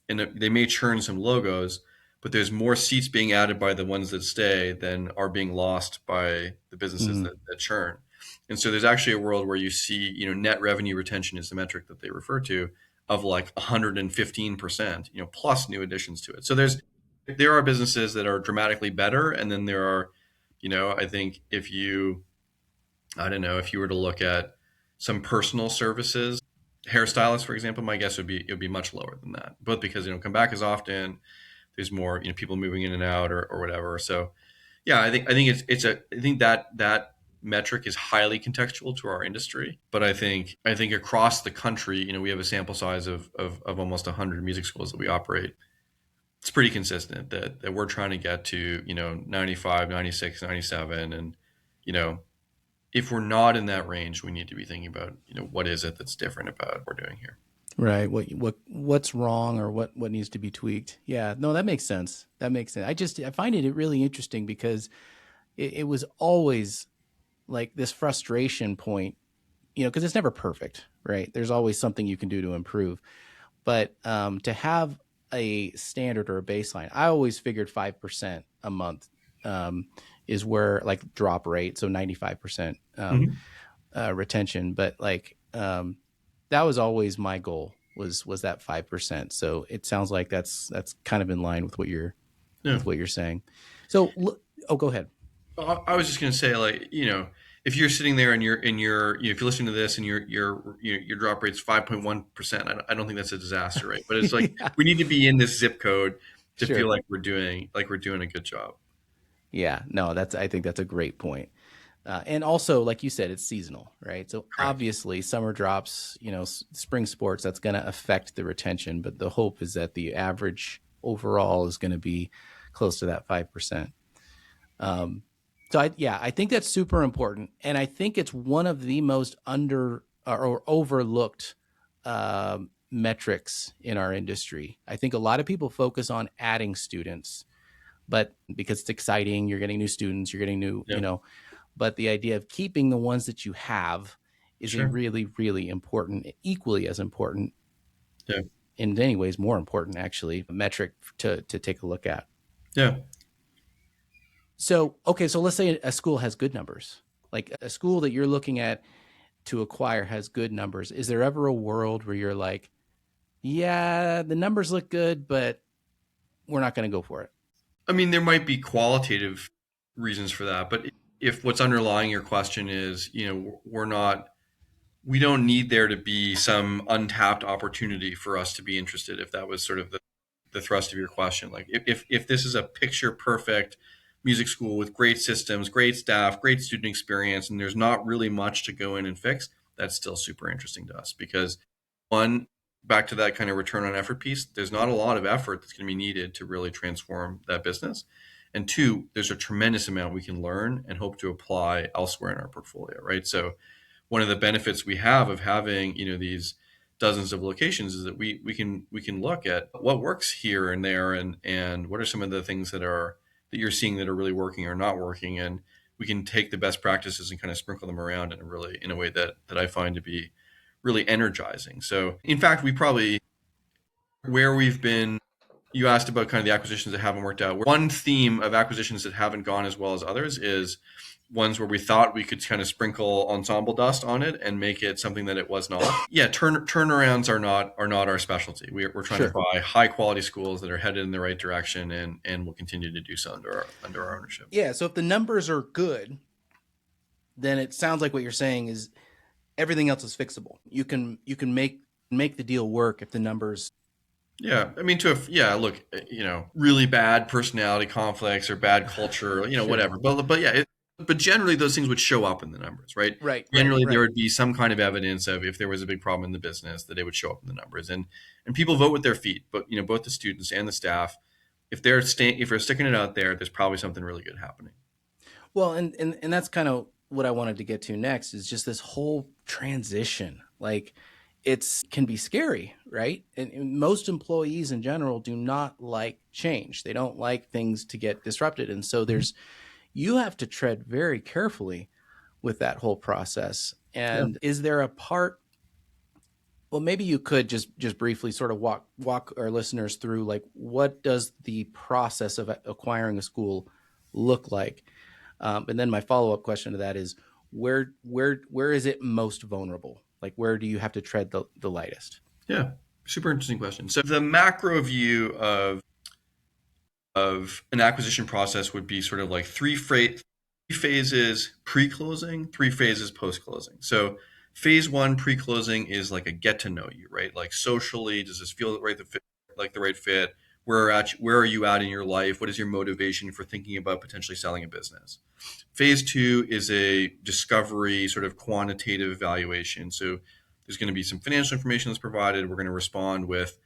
and they may churn some logos, but there's more seats being added by the ones that stay than are being lost by the businesses Mm-hmm. that churn. And so there's actually a world where you see, net revenue retention is the metric that they refer to of like 115%, plus new additions to it. So there are businesses that are dramatically better, and then there are, I think I don't know, if you were to look at some personal services, Hairstylists, for example, my guess would be it would be much lower than that, both because they don't come back as often. There's more people moving in and out or whatever. So yeah, I think I think that metric is highly contextual to our industry. But I think across the country, we have a sample size of almost 100 music schools that we operate. It's pretty consistent that we're trying to get to 95, 96, 97, and you know if we're not in that range, we need to be thinking about what is it that's different about what we're doing here. Right. What's wrong, or what needs to be tweaked? Yeah. No, that makes sense. That makes sense. I find it really interesting because it was always like this frustration point, because it's never perfect, right? There's always something you can do to improve. But to have a standard or a baseline, I always figured 5% a month is where, like, drop rate, so 95% Mhm. retention. But like that was always my goal, was that 5%. So it sounds like that's kind of in line with what you're Yeah. saying. So oh, go ahead. I was just going to say, like, if you're sitting there and if you're listening to this and your drop rate's 5.1%, I don't think that's a disaster, right? But it's like Yeah, we need to be in this zip code to feel sure. like we're doing a good job. Yeah, no, I think that's a great point. And also, like you said, it's seasonal, right? So Correct. obviously, summer drops, spring sports, that's going to affect the retention. But the hope is that the average overall is going to be close to that 5%. Um, so I think that's super important, and I think it's one of the most under or overlooked metrics in our industry. I think a lot of people focus on adding students, but because it's exciting, you're getting new students, you're getting new, Yeah. but the idea of keeping the ones that you have is a Sure. really, really important, equally as important, Yeah. in many ways more important, actually, metric to take a look at. Yeah. So, okay, so let's say a school has good numbers, like a school that you're looking at to acquire has good numbers. Is there ever a world where you're like, yeah, the numbers look good, but we're not going to go for it? I mean, there might be qualitative reasons for that, but if what's underlying your question is, we don't need there to be some untapped opportunity for us to be interested. If that was sort of the thrust of your question, like if this is a picture perfect music school with great systems, great staff, great student experience, and there's not really much to go in and fix, that's still super interesting to us because one, back to that kind of return on effort piece, there's not a lot of effort that's going to be needed to really transform that business. And two, there's a tremendous amount we can learn and hope to apply elsewhere in our portfolio, right? So one of the benefits we have of having these dozens of locations is that we can look at what works here and there and what are some of the things that you're seeing that are really working or not working, and we can take the best practices and kind of sprinkle them around in a way that I find to be really energizing. So in fact, we probably where we've been, you asked about kind of the acquisitions that haven't worked out. One theme of acquisitions that haven't gone as well as others is ones where we thought we could kind of sprinkle ensemble dust on it and make it something that it was not. Yeah, turnarounds are not our specialty. We're trying to Sure. buy high quality schools that are headed in the right direction and will continue to do so under our ownership. Yeah. So if the numbers are good, then it sounds like what you're saying is everything else is fixable. You can make the deal work if the numbers. Yeah, I mean, yeah, look, really bad personality conflicts or bad culture, Sure. whatever. But yeah, but generally those things would show up in the numbers, right? Right. Right. Generally, there Right. would be some kind of evidence of if there was a big problem in the business that it would show up in the numbers, and people vote with their feet. But both the students and the staff, if they're sticking it out there, there's probably something really good happening. Well, and that's kind of what I wanted to get to next, is just this whole transition. Like, it's can be scary, right? And most employees in general do not like change. They don't like things to get disrupted, and so you have to tread very carefully with that whole process. Yeah. And is there a part? Well, maybe you could just briefly sort of walk our listeners through, like, what does the process of acquiring a school look like? And then my follow up question to that is, where is it most vulnerable? Like, where do you have to tread the lightest? Yeah, super interesting question. So the macro view of an acquisition process would be sort of like three phases pre-closing, three phases post-closing. So Phase one pre-closing is like a get to know you, right? Like socially, does this feel right, like the right fit? Where are you at in your life? What is your motivation for thinking about potentially selling a business? Phase two is a discovery, sort of quantitative evaluation. So there's going to be some financial information that's provided. We're going to respond with,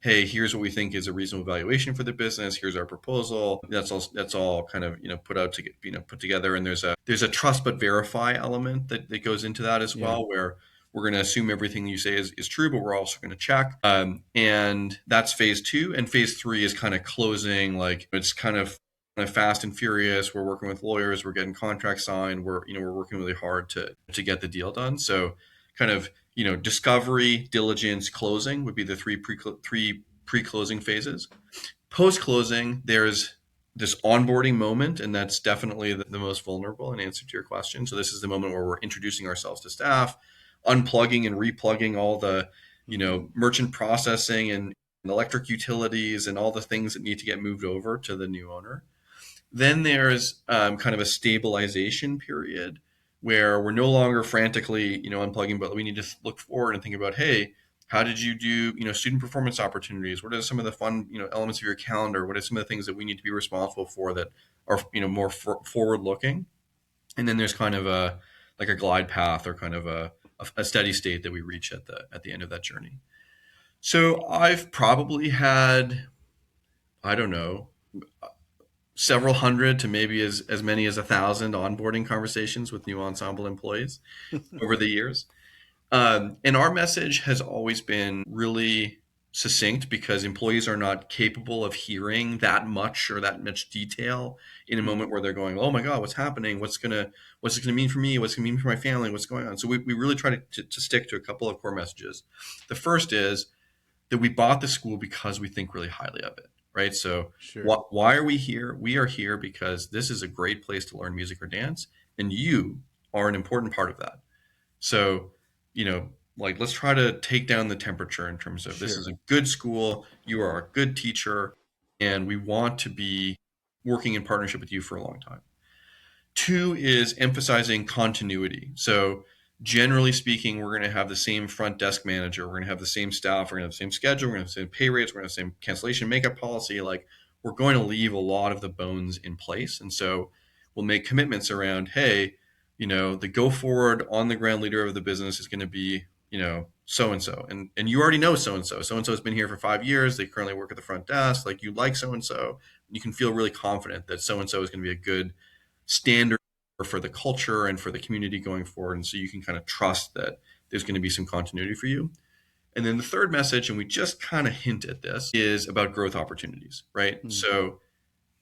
hey, here's what we think is a reasonable valuation for the business. Here's our proposal. That's all kind of, put out to get, put together. And there's a trust but verify element that goes into that as Yeah. well, where we're going to assume everything you say is true, but we're also going to check. And that's phase two. And phase three is kind of closing, like it's kind of fast and furious. We're working with lawyers. We're getting contracts signed. We're working really hard to get the deal done. So kind of, discovery, diligence, closing would be the three pre-closing phases. Post-closing, there's this onboarding moment, and that's definitely the most vulnerable in answer to your question. So this is the moment where we're introducing ourselves to staff, unplugging and replugging all the, merchant processing and electric utilities and all the things that need to get moved over to the new owner. Then there's kind of a stabilization period where we're no longer frantically, unplugging, but we need to look forward and think about, hey, how did you do, student performance opportunities? What are some of the fun, elements of your calendar? What are some of the things that we need to be responsible for that are, more forward looking? And then there's kind of like a glide path or kind of a steady state that we reach at the end of that journey. So I've probably had, I don't know, several hundred to maybe as many as 1,000 onboarding conversations with new ensemble employees over the years. And our message has always been really succinct because employees are not capable of hearing that much or that much detail in a moment where they're going, oh my God, what's happening? What's it gonna mean for me? What's it gonna mean for my family? What's going on? So we really try to stick to a couple of core messages. The first is that we bought the school because we think really highly of it, right? So Sure. why are we here? We are here because this is a great place to learn music or dance, and you are an important part of that. So, like let's try to take down the temperature in terms of this is Sure. a good school, you are a good teacher, and we want to be working in partnership with you for a long time. Two is emphasizing continuity. So, generally speaking, we're going to have the same front desk manager. We're going to have the same staff. We're going to have the same schedule. We're going to have the same pay rates. We're going to have the same cancellation makeup policy. Like, we're going to leave a lot of the bones in place. And so, we'll make commitments around, hey, the go forward on the ground leader of the business is going to be, so and so. And you already know so and so. So and so has been here for 5 years. They currently work at the front desk. Like, you like so and so. You can feel really confident that so and so is going to be a good standard for the culture and for the community going forward. And so you can kind of trust that there's going to be some continuity for you. And then the third message, and we just kind of hint at this, is about growth opportunities, right? Mm. So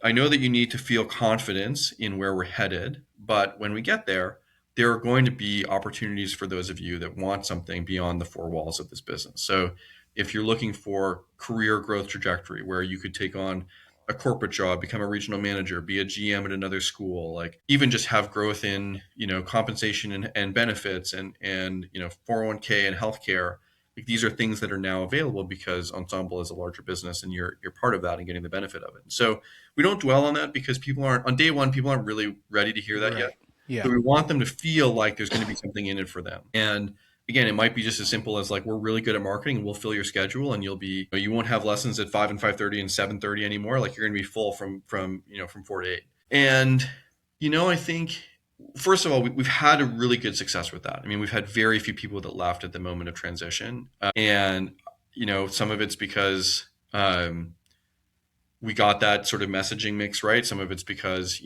I know that you need to feel confidence in where we're headed, but when we get there, there are going to be opportunities for those of you that want something beyond the four walls of this business. So if you're looking for career growth trajectory where you could take on a corporate job, become a regional manager, be a GM at another school, like even just have growth in, compensation and benefits and 401k and healthcare. Like these are things that are now available because Ensemble is a larger business and you're part of that and getting the benefit of it. So we don't dwell on that because people aren't on day one, people aren't really ready to hear that yet. Right. Yeah. But we want them to feel like there's going to be something in it for them. And again, it might be just as simple as like we're really good at marketing and we'll fill your schedule and you won't have lessons at 5 and 5:30 and 7:30 anymore. Like you're going to be full from 4 to 8. And I think first of all, we've had a really good success with that. I mean, we've had very few people that left at the moment of transition, and some of it's because we got that sort of messaging mix right. Some of it's because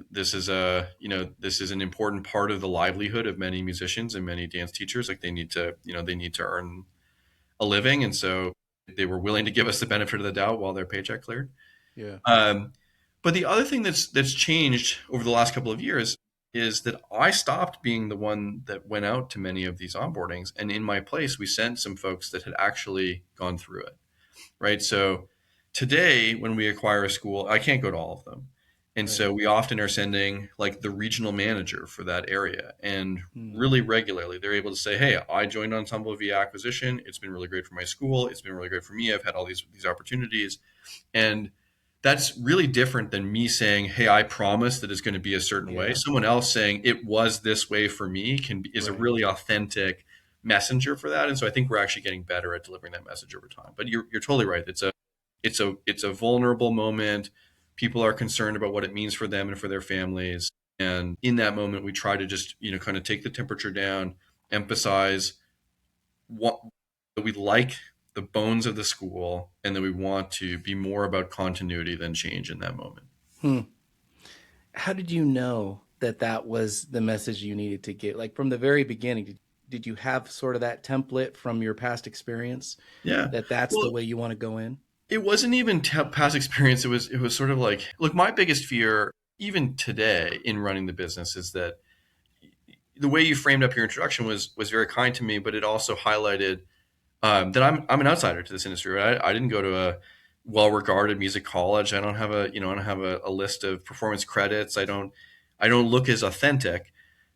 this is an important part of the livelihood of many musicians and many dance teachers. Like they need to earn a living, and so they were willing to give us the benefit of the doubt while their paycheck cleared. Yeah. Um, but the other thing that's changed over the last couple of years is that I stopped being the one that went out to many of these onboardings, and in my place, we sent some folks that had actually gone through it, right? So today, when we acquire a school, I can't go to all of them. And Right. so we often are sending like the regional manager for that area. And Mm. really regularly, they're able to say, hey, I joined Ensemble via acquisition. It's been really great for my school. It's been really great for me. I've had all these opportunities. And That's really different than me saying, "Hey, I promise that it's going to be a certain way." Yeah. Someone else saying it was this way for me is a Right. really authentic messenger for that. And so I think we're actually getting better at delivering that message over time. But you're totally right. It's a vulnerable moment. People are concerned about what it means for them and for their families. And in that moment, we try to just, kind of take the temperature down, emphasize what that we like the bones of the school, and that we want to be more about continuity than change in that moment. Hmm. How did you know that that was the message you needed to get? Like from the very beginning, did you have sort of that template from your past experience Yeah. that that's the Well, way you want to go in? it wasn't even past experience. It was sort of like, look, my biggest fear, even today in running the business, is that the way you framed up your introduction was very kind to me, but it also highlighted that I'm an outsider to this industry. Right? I didn't go to a well-regarded music college. I don't have I don't have a list of performance credits. I don't look as authentic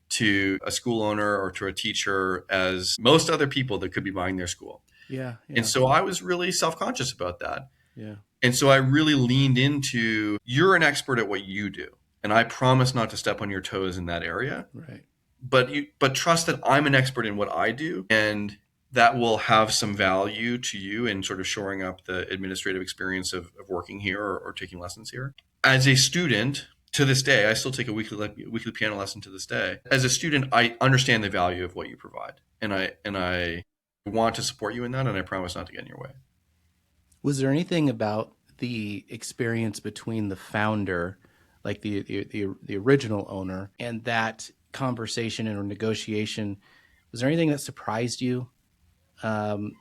to a school owner or to a teacher as most other people that could be buying their school. Yeah, And yeah, so I was really self-conscious about that. yeah. And so I really leaned into, you're an expert at what you do. And I promise not to step on your toes in that area. Right. But trust that I'm an expert in what I do, and that will have some value to you in sort of shoring up the administrative experience of working here, or taking lessons here. As a student, to this day, I still take a weekly piano lesson to this day. As a student, I understand the value of what you provide, and I want to support you in that, and I promise not to get in your way. Was there anything about the experience between the founder, like the original owner, and that conversation or negotiation? Was there anything that surprised you, um,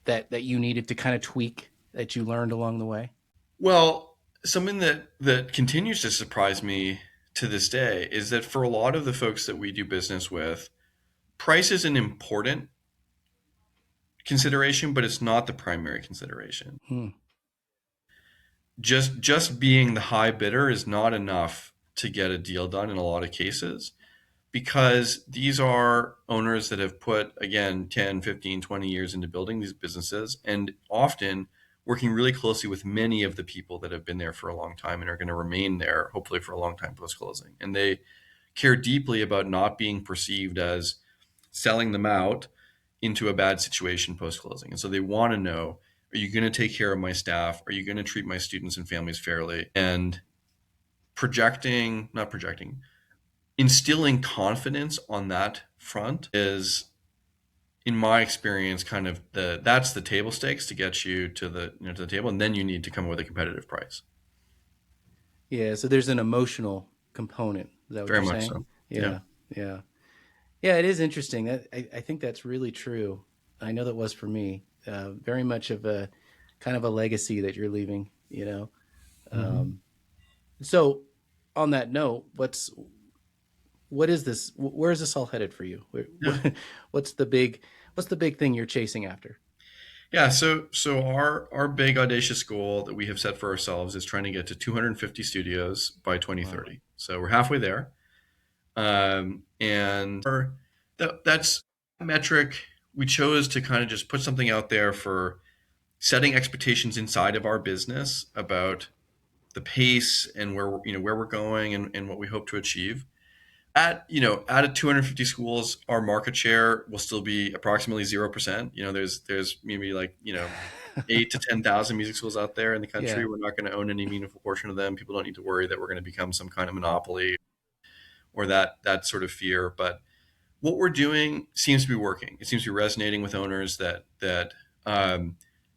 that you needed to kind of tweak that you learned along the way? Well, something that continues to surprise me to this day is that for a lot of the folks that we do business with, price is an important consideration, but it's not the primary consideration. Hmm. Just being the high bidder is not enough to get a deal done in a lot of cases, because these are owners that have put, again, 10, 15, 20 years into building these businesses, and often working really closely with many of the people that have been there for a long time and are going to remain there, hopefully for a long time post closing. And they care deeply about not being perceived as selling them out into a bad situation post closing. And so they want to know, are you going to take care of my staff? Are you going to treat my students and families fairly? And not projecting, instilling confidence on that front is, in my experience, kind of that's the table stakes to get you to the table, and then you need to come up with a competitive price. Yeah. So there's an emotional component. Is that what Very you're much saying? so. Yeah. Yeah. Yeah. Yeah. It is interesting. I think that's really true. I know that was for me. Very much of a kind of a legacy that you're leaving. You know. Mm-hmm. Um, so, on that note, what is this? Where is this all headed for you? Yeah. What's the big what's the big thing you're chasing after? Yeah. So our big audacious goal that we have set for ourselves is trying to get to 250 studios by Wow. 2030. So we're halfway there. And that's a metric we chose to kind of just put something out there for setting expectations inside of our business about the pace and where we're going, and what we hope to achieve. At 250 schools, our market share will still be approximately 0%. There's maybe like 8 to 10,000 music schools out there in the country. Yeah. We're not going to own any meaningful portion of them. People don't need to worry that we're going to become some kind of monopoly, or that sort of fear. But what we're doing seems to be working. It seems to be resonating with owners that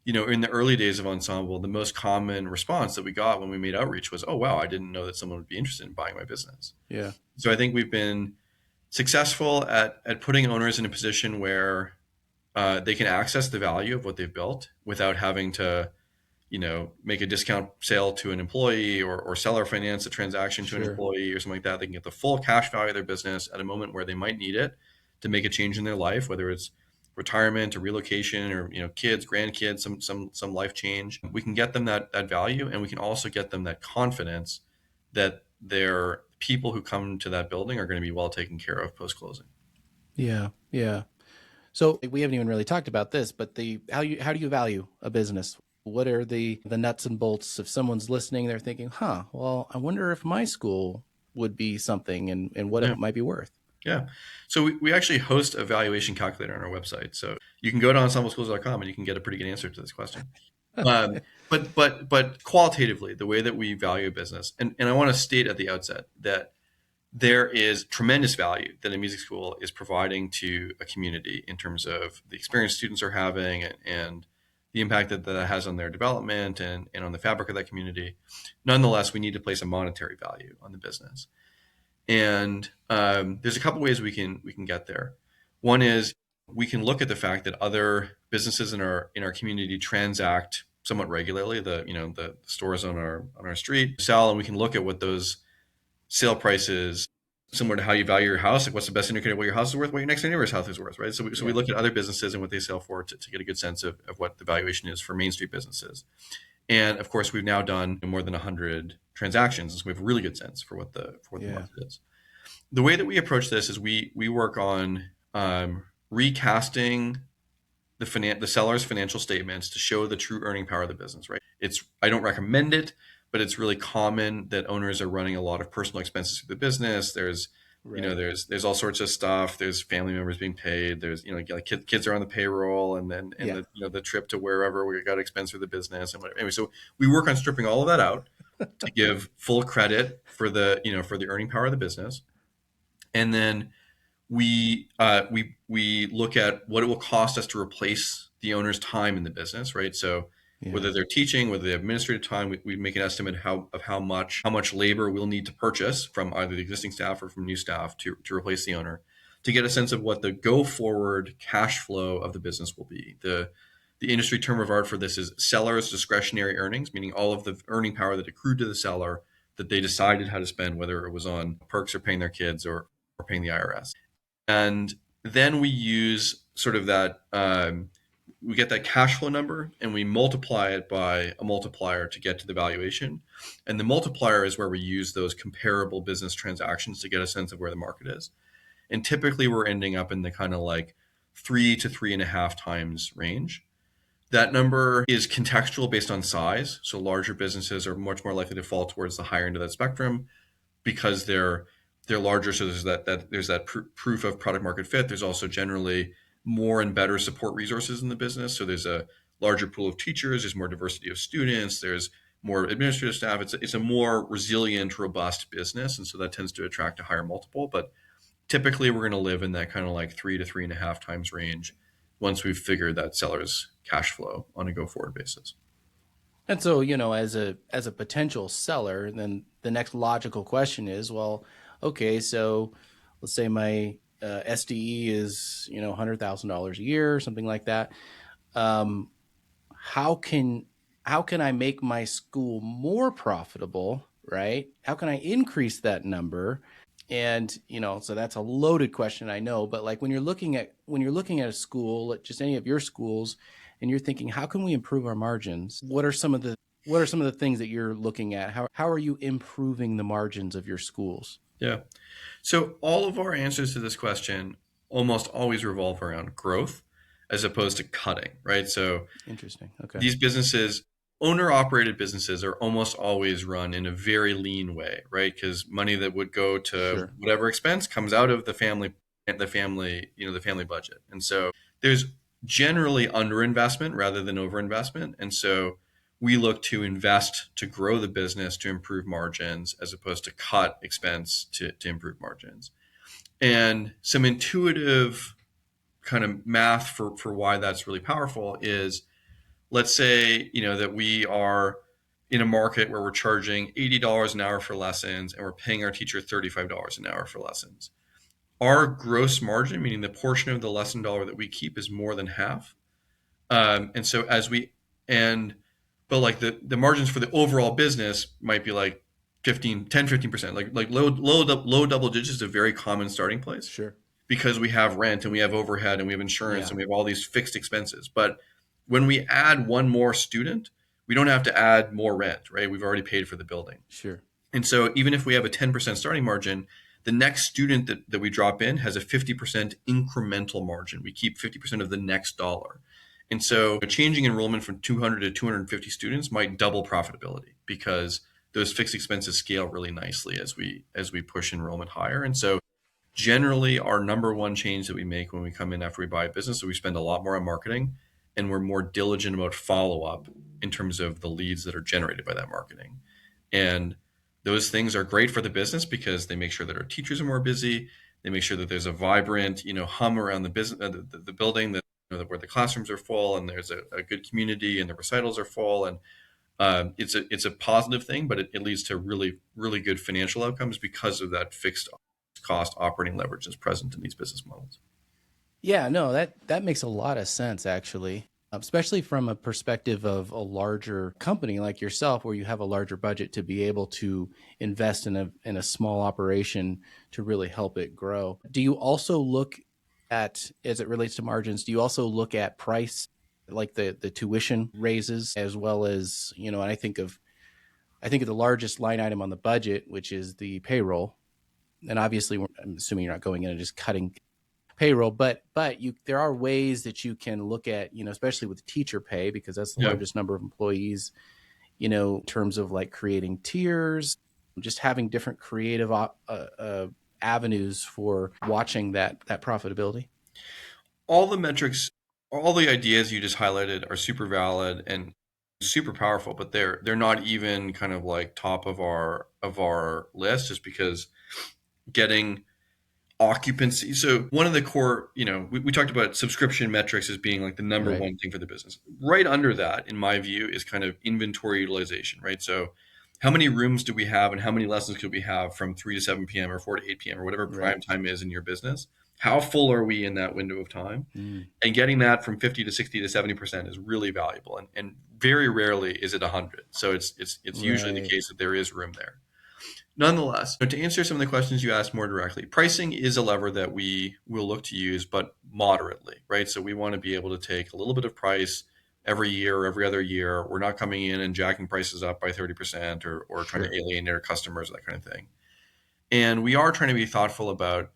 in the early days of Ensemble, the most common response that we got when we made outreach was, "Oh wow, I didn't know that someone would be interested in buying my business." Yeah. So I think we've been successful at putting owners in a position where they can access the value of what they've built without having to make a discount sale to an employee, or seller finance a transaction to an Sure. employee or something like that. They can get the full cash value of their business at a moment where they might need it to make a change in their life, whether it's retirement or relocation, or kids, grandkids, some life change. We can get them that value, and we can also get them that confidence that their people who come to that building are going to be well taken care of post closing. Yeah. Yeah. So we haven't even really talked about this, but the how do you value a business? What are the nuts and bolts? If someone's listening, they're thinking, huh, well, I wonder if my school would be something and what Yeah. it might be worth. Yeah. So we actually host a valuation calculator on our website. So you can go to ensembleschools.com and you can get a pretty good answer to this question. Um, but qualitatively, the way that we value a business, and I want to state at the outset that there is tremendous value that a music school is providing to a community in terms of the experience students are having and the impact that that has on their development and on the fabric of that community. Nonetheless, we need to place a monetary value on the business. And there's a couple ways we can get there. One is we can look at the fact that other businesses in our community transact somewhat regularly. The stores on our street sell, and we can look at what those sale prices, similar to how you value your house, like what's the best indicator of what your house is worth, what your next door neighbor's house is worth, right? So we Yeah. look at other businesses and what they sell for to get a good sense of what the valuation is for Main Street businesses. And of course, we've now done more than 100 transactions, so we have a really good sense for what the Yeah. market is. The way that we approach this is we work on recasting the seller's financial statements to show the true earning power of the business. Right? I don't recommend it, but it's really common that owners are running a lot of personal expenses through the business. There's Right. there's all sorts of stuff. There's family members being paid. There's like kids are on the payroll, and then and Yeah. the trip to wherever we got expense through the business and whatever. Anyway, so we work on stripping all of that out to give full credit for the earning power of the business, and then we look at what it will cost us to replace the owner's time in the business, right? So Yeah. whether they're teaching, whether they have administrative time, we make an estimate of how much labor we'll need to purchase from either the existing staff or from new staff to replace the owner, to get a sense of what the go forward cash flow of the business will be. The industry term of art for this is seller's discretionary earnings, meaning all of the earning power that accrued to the seller that they decided how to spend, whether it was on perks or paying their kids or paying the IRS. And then we use sort of that we get that cash flow number and we multiply it by a multiplier to get to the valuation. And the multiplier is where we use those comparable business transactions to get a sense of where the market is. And typically we're ending up in the kind of like 3 to 3.5 times range. That number is contextual based on size. So larger businesses are much more likely to fall towards the higher end of that spectrum because they're larger. So there's that proof of product market fit. There's also generally more and better support resources in the business. So there's a larger pool of teachers. There's more diversity of students. There's more administrative staff. It's a more resilient, robust business, and so that tends to attract a higher multiple. But typically, we're going to live in that kind of like 3 to 3.5 times range once we've figured that seller's cash flow on a go forward basis. And so, as a potential seller, then the next logical question is, well, okay, so let's say my SDE is $100,000 a year or something like that. Um, how can I make my school more profitable, right? How can I increase that number? And so that's a loaded question, I know, but like when you're looking at a school, just any of your schools, and you're thinking, how can we improve our margins? What are some of the things that you're looking at? How are you improving the margins of your schools? Yeah. So all of our answers to this question almost always revolve around growth as opposed to cutting, right? So Interesting. Okay. these businesses, owner operated businesses, are almost always run in a very lean way, right? Because money that would go to Sure. whatever expense comes out of the family budget. And so there's generally underinvestment rather than overinvestment. And so we look to invest to grow the business to improve margins as opposed to cut expense to improve margins. And some intuitive kind of math for why that's really powerful is, let's say that we are in a market where we're charging $80 an hour for lessons and we're paying our teacher $35 an hour for lessons. Our gross margin, meaning the portion of the lesson dollar that we keep, is more than half. And so as we and but like the margins for the overall business might be like 15% like low double digits is a very common starting place Sure. because we have rent and we have overhead and we have insurance Yeah. and we have all these fixed expenses. But when we add one more student, we don't have to add more rent, right? We've already paid for the building. Sure. And so even if we have a 10% starting margin, the next student that we drop in has a 50% incremental margin. We keep 50% of the next dollar. And so changing enrollment from 200 to 250 students might double profitability because those fixed expenses scale really nicely as we push enrollment higher. And so generally our number one change that we make when we come in after we buy a business is we spend a lot more on marketing, and we're more diligent about follow up in terms of the leads that are generated by that marketing. And those things are great for the business because they make sure that our teachers are more busy. They make sure that there's a vibrant, hum around the business, the building, that where the classrooms are full and there's a good community and the recitals are full. And it's a positive thing, but it leads to really really good financial outcomes because of that fixed cost operating leverage that's present in these business models. Yeah, no, that makes a lot of sense actually, especially from a perspective of a larger company like yourself, where you have a larger budget to be able to invest in a small operation to really help it grow. Do you also look at, as it relates to margins, do you also look at price, like the tuition raises, as well as, and I think of the largest line item on the budget, which is the payroll. And obviously, I'm assuming you're not going in and just cutting payroll, but you, there are ways that you can look at, especially with teacher pay, because that's the Yeah. largest number of employees, in terms of like creating tiers, just having different creative avenues for watching that profitability. All the metrics, all the ideas you just highlighted are super valid and super powerful, but they're not even kind of like top of our list, just because getting occupancy. So one of the core, we talked about subscription metrics as being like the number Right. one thing for the business. Right under that, in my view, is kind of inventory utilization, right? So how many rooms do we have and how many lessons could we have from 3 to 7 p.m. or 4 to 8 p.m. or whatever Right. prime time is in your business? How full are we in that window of time? Mm, And getting that from 50 to 60 to 70% is really valuable. And very rarely is it 100. So it's usually the right. case that there is room there. Nonetheless, to answer some of the questions you asked more directly, pricing is a lever that we will look to use, but moderately, right? So we want to be able to take a little bit of price every year or every other year. We're not coming in and jacking prices up by 30% or trying to Sure. alienate our customers, that kind of thing. And we are trying to be thoughtful about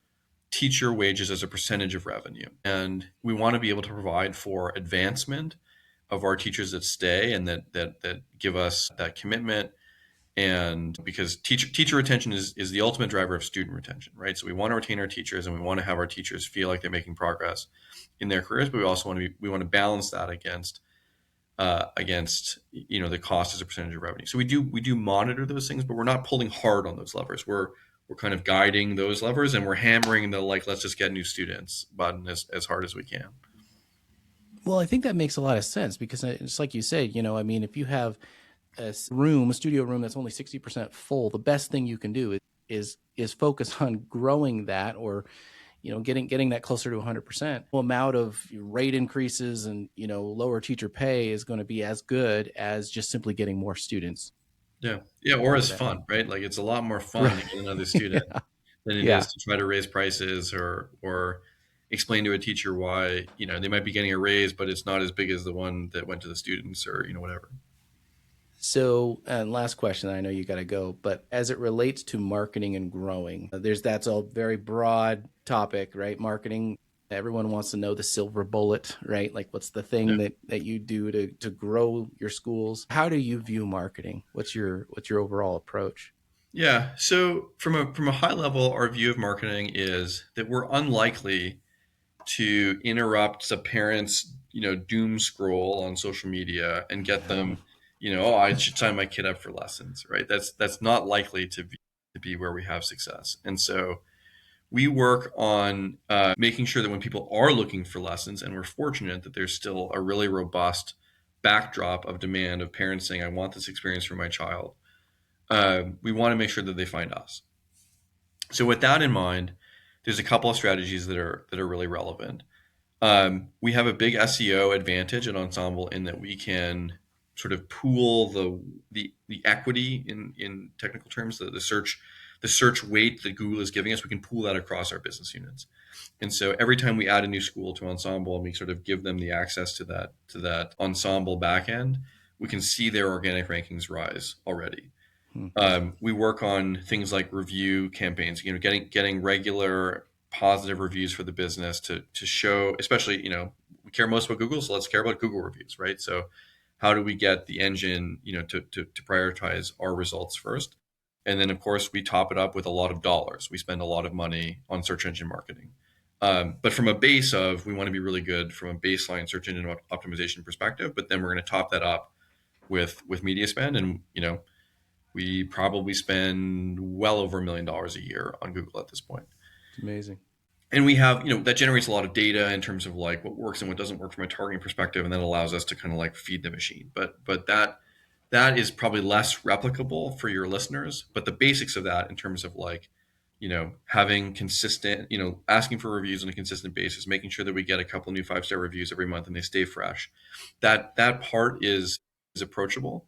teacher wages as a percentage of revenue. And we want to be able to provide for advancement of our teachers that stay and that give us that commitment. And because teacher retention is the ultimate driver of student retention, right? So we want to retain our teachers and we want to have our teachers feel like they're making progress in their careers, but we want to balance that against the cost as a percentage of revenue. So we do monitor those things, but we're not pulling hard on those levers. We're kind of guiding those levers, and we're hammering the, like, let's just get new students button as hard as we can. Well, I think that makes a lot of sense, because it's like you said, I mean, if you have a studio room that's only 60% full, the best thing you can do is focus on growing that, or getting that closer to 100%. The amount of rate increases and lower teacher pay is going to be as good as just simply getting more students Yeah, or as onto that. fun, right? Like it's a lot more fun Right. to get another student Yeah. than it Yeah. is to try to raise prices or explain to a teacher why they might be getting a raise, but it's not as big as the one that went to the students, or whatever. So, and last question, I know you got to go, but as it relates to marketing and growing, that's a very broad topic, right? Marketing, everyone wants to know the silver bullet, right? Like, what's the thing Yeah. that you do to grow your schools? How do you view marketing? What's your overall approach? Yeah. So from a high level, our view of marketing is that we're unlikely to interrupt a parent's doom scroll on social media and get them oh, I should sign my kid up for lessons, right? That's not likely to be where we have success. And so we work on making sure that when people are looking for lessons, and we're fortunate that there's still a really robust backdrop of demand of parents saying, I want this experience for my child, we want to make sure that they find us. So with that in mind, there's a couple of strategies that are really relevant. We have a big SEO advantage at Ensemble in that we can sort of pool the equity in technical terms, the search weight that Google is giving us. We can pool that across our business units. And so every time we add a new school to Ensemble and we sort of give them the access to that Ensemble backend, we can see their organic rankings rise already. Hmm. We work on things like review campaigns, getting regular positive reviews for the business to show, especially we care most about Google, so let's care about Google reviews, right? So how do we get the engine, to prioritize our results first? And then, of course, we top it up with a lot of dollars. We spend a lot of money on search engine marketing. But from a base of, we want to be really good from a baseline search engine optimization perspective, but then we're going to top that up with media spend. And, we probably spend well over $1 million a year on Google at this point. It's amazing. And we have, that generates a lot of data in terms of like what works and what doesn't work from a targeting perspective, and then allows us to kind of like feed the machine. But that is probably less replicable for your listeners. But the basics of that, in terms of like, having consistent, asking for reviews on a consistent basis, making sure that we get a couple new 5-star reviews every month and they stay fresh. That part is approachable.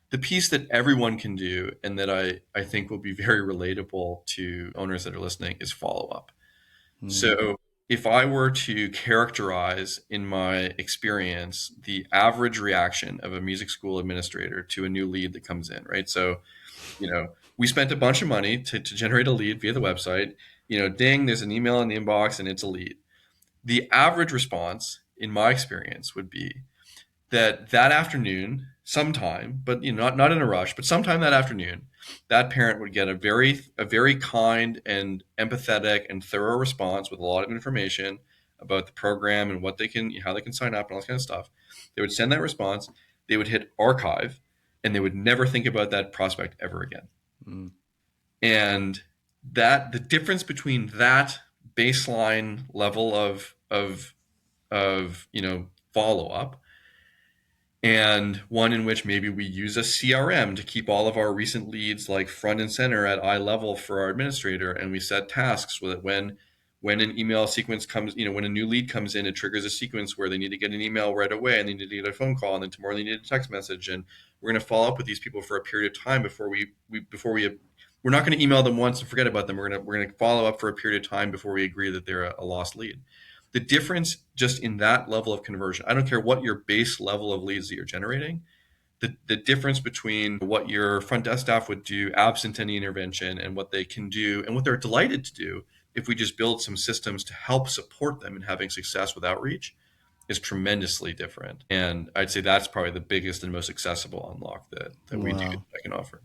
The piece that everyone can do, and that I think will be very relatable to owners that are listening, is follow up. So if I were to characterize in my experience the average reaction of a music school administrator to a new lead that comes in, right? So, we spent a bunch of money to generate a lead via the website. Ding, there's an email in the inbox and it's a lead. The average response, in my experience, would be that afternoon, sometime, but not in a rush, but sometime that afternoon, that parent would get a very kind and empathetic and thorough response with a lot of information about the program and how they can sign up and all this kind of stuff. They would send that response, they would hit archive, and they would never think about that prospect ever again. Mm. And the difference between that baseline level of follow up, and one in which maybe we use a CRM to keep all of our recent leads like front and center at eye level for our administrator, and we set tasks so that when an email sequence comes, when a new lead comes in, it triggers a sequence where they need to get an email right away, and they need to get a phone call, and then tomorrow they need a text message, and we're going to follow up with these people for a period of time before we're not going to email them once and forget about them. We're going to follow up for a period of time before we agree that they're a lost lead. The difference just in that level of conversion, I don't care what your base level of leads that you're generating, the difference between what your front desk staff would do absent any intervention and what they can do and what they're delighted to do if we just build some systems to help support them in having success with outreach, is tremendously different. And I'd say that's probably the biggest and most accessible unlock that we do that I can offer.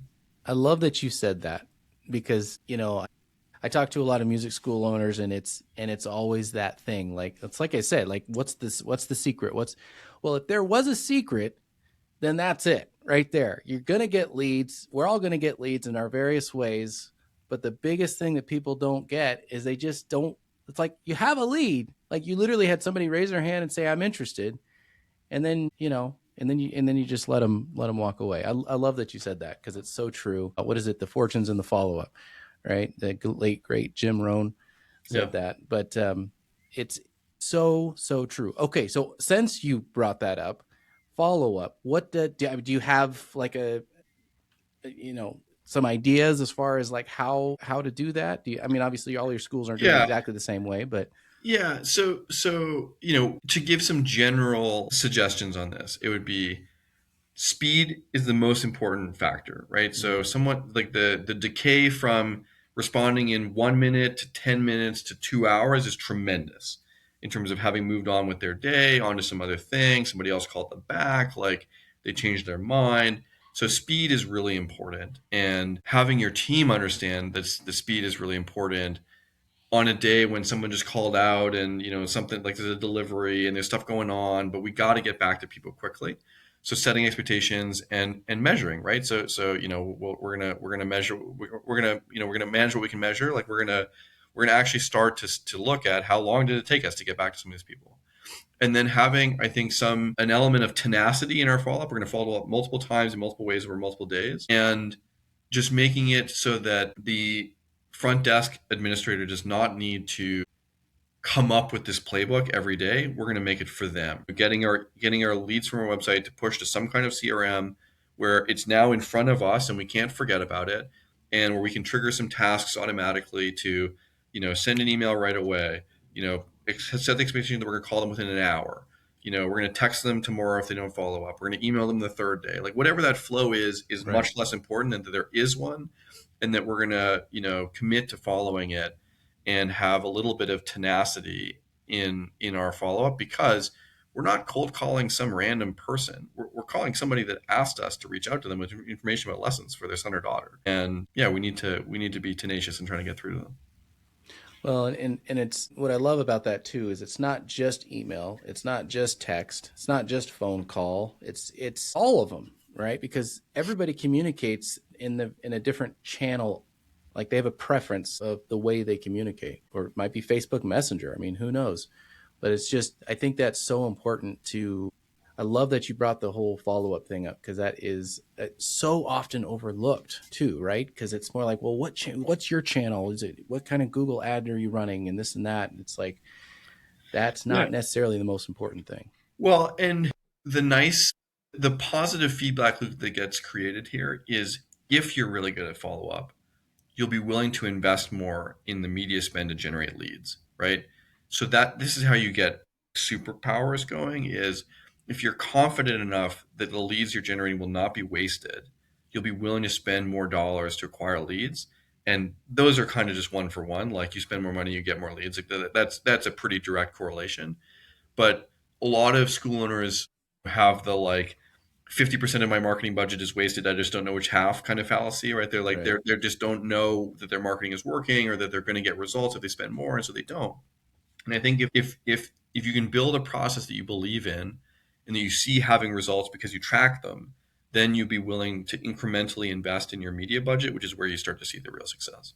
I love that you said that, because, I talk to a lot of music school owners, and it's always that thing. Like, it's like I said, like, what's the secret? Well, if there was a secret, then that's it right there. You're going to get leads. We're all going to get leads in our various ways. But the biggest thing that people don't get is they just don't. It's like, you have a lead. Like, you literally had somebody raise their hand and say, I'm interested. And then, and then you just let them walk away. I love that you said that, because it's so true. What is it? The fortunes and the follow-up, right? The late, great Jim Rohn said that. But it's so true. Okay, so since you brought that up, follow-up, what do you have, like, some ideas as far as like how to do that? Obviously all your schools aren't doing it exactly the same way, but yeah. So, to give some general suggestions on this, it would be, speed is the most important factor, right? So somewhat like the decay from responding in 1 minute to 10 minutes to 2 hours is tremendous in terms of having moved on with their day, onto some other thing. Somebody else called them back, like they changed their mind. So speed is really important, and having your team understand that the speed is really important on a day when someone just called out and something like there's a delivery and there's stuff going on, but we got to get back to people quickly. So setting expectations and measuring, right? So we're gonna measure, we're gonna manage what we can measure. Like we're gonna actually start to look at how long did it take us to get back to some of these people, and then having, I think, an element of tenacity in our follow up. We're gonna follow up multiple times in multiple ways over multiple days, and just making it so that the front desk administrator does not need to come up with this playbook every day. We're going to make it for them. Getting our leads from our website to push to some kind of CRM where it's now in front of us and we can't forget about it, and where we can trigger some tasks automatically to, send an email right away, set the expectation that we're going to call them within an hour. We're going to text them tomorrow if they don't follow up. We're going to email them the third day. Like whatever that flow is Right. much less important than that there is one, and that we're going to, commit to following it and have a little bit of tenacity in our follow-up, because we're not cold calling some random person. We're calling somebody that asked us to reach out to them with information about lessons for their son or daughter. And yeah, we need to be tenacious in trying to get through to them. Well, and it's what I love about that too is it's not just email, it's not just text, it's not just phone call, it's all of them, right? Because everybody communicates in a different channel. Like they have a preference of the way they communicate, or it might be Facebook Messenger. I mean, who knows? But it's just, I think that's so important to, I love that you brought the whole follow up thing up because that is so often overlooked too, right? Because it's more like, well, what's your channel? Is it, what kind of Google ad are you running and this and that? And it's like, that's Yeah. not necessarily the most important thing. Well, and the positive feedback loop that gets created here is if you're really good at follow up, you'll be willing to invest more in the media spend to generate leads, right? So that this is how you get superpowers going is if you're confident enough that the leads you're generating will not be wasted, you'll be willing to spend more dollars to acquire leads. And those are kind of just one for one. Like you spend more money, you get more leads. Like that's a pretty direct correlation. But a lot of school owners have the like 50% of my marketing budget is wasted. I just don't know which half kind of fallacy, right? They're like, Right. they're just don't know that their marketing is working or that they're going to get results if they spend more. And so they don't. And I think if you can build a process that you believe in and that you see having results because you track them, then you'd be willing to incrementally invest in your media budget, which is where you start to see the real success.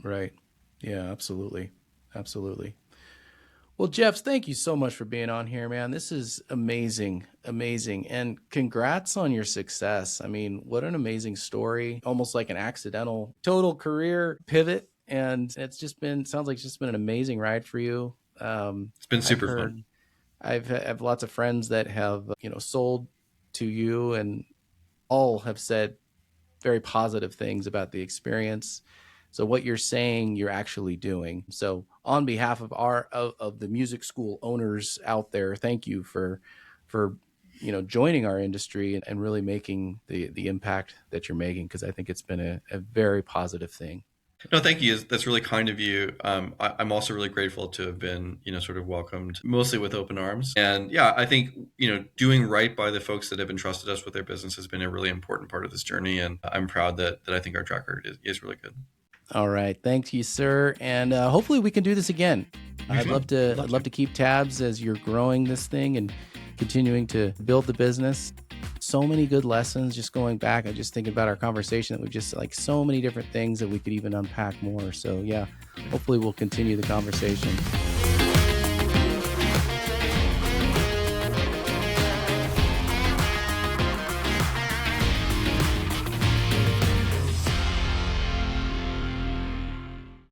Right. Yeah, absolutely. Absolutely. Well, Jeff, thank you so much for being on here, man. This is amazing, amazing. And congrats on your success. I mean, what an amazing story. Almost like an accidental total career pivot. And it's just been, sounds like it's just been an amazing ride for you. It's been I've super fun. heard, I've lots of friends that have, sold to you and all have said very positive things about the experience. So what you're saying, you're actually doing. So on behalf of of the music school owners out there, thank you for joining our industry and really making the impact that you're making because I think it's been a very positive thing. No, thank you. That's really kind of you. I'm also really grateful to have been, sort of welcomed mostly with open arms. And yeah, I think, doing right by the folks that have entrusted us with their business has been a really important part of this journey. And I'm proud that I think our track record is really good. All right, thank you, sir, and hopefully we can do this again. I'd love to keep tabs as you're growing this thing and continuing to build the business. So many good lessons. Just going back, I just thinking about our conversation that we just like so many different things that we could even unpack more. So yeah, hopefully we'll continue the conversation.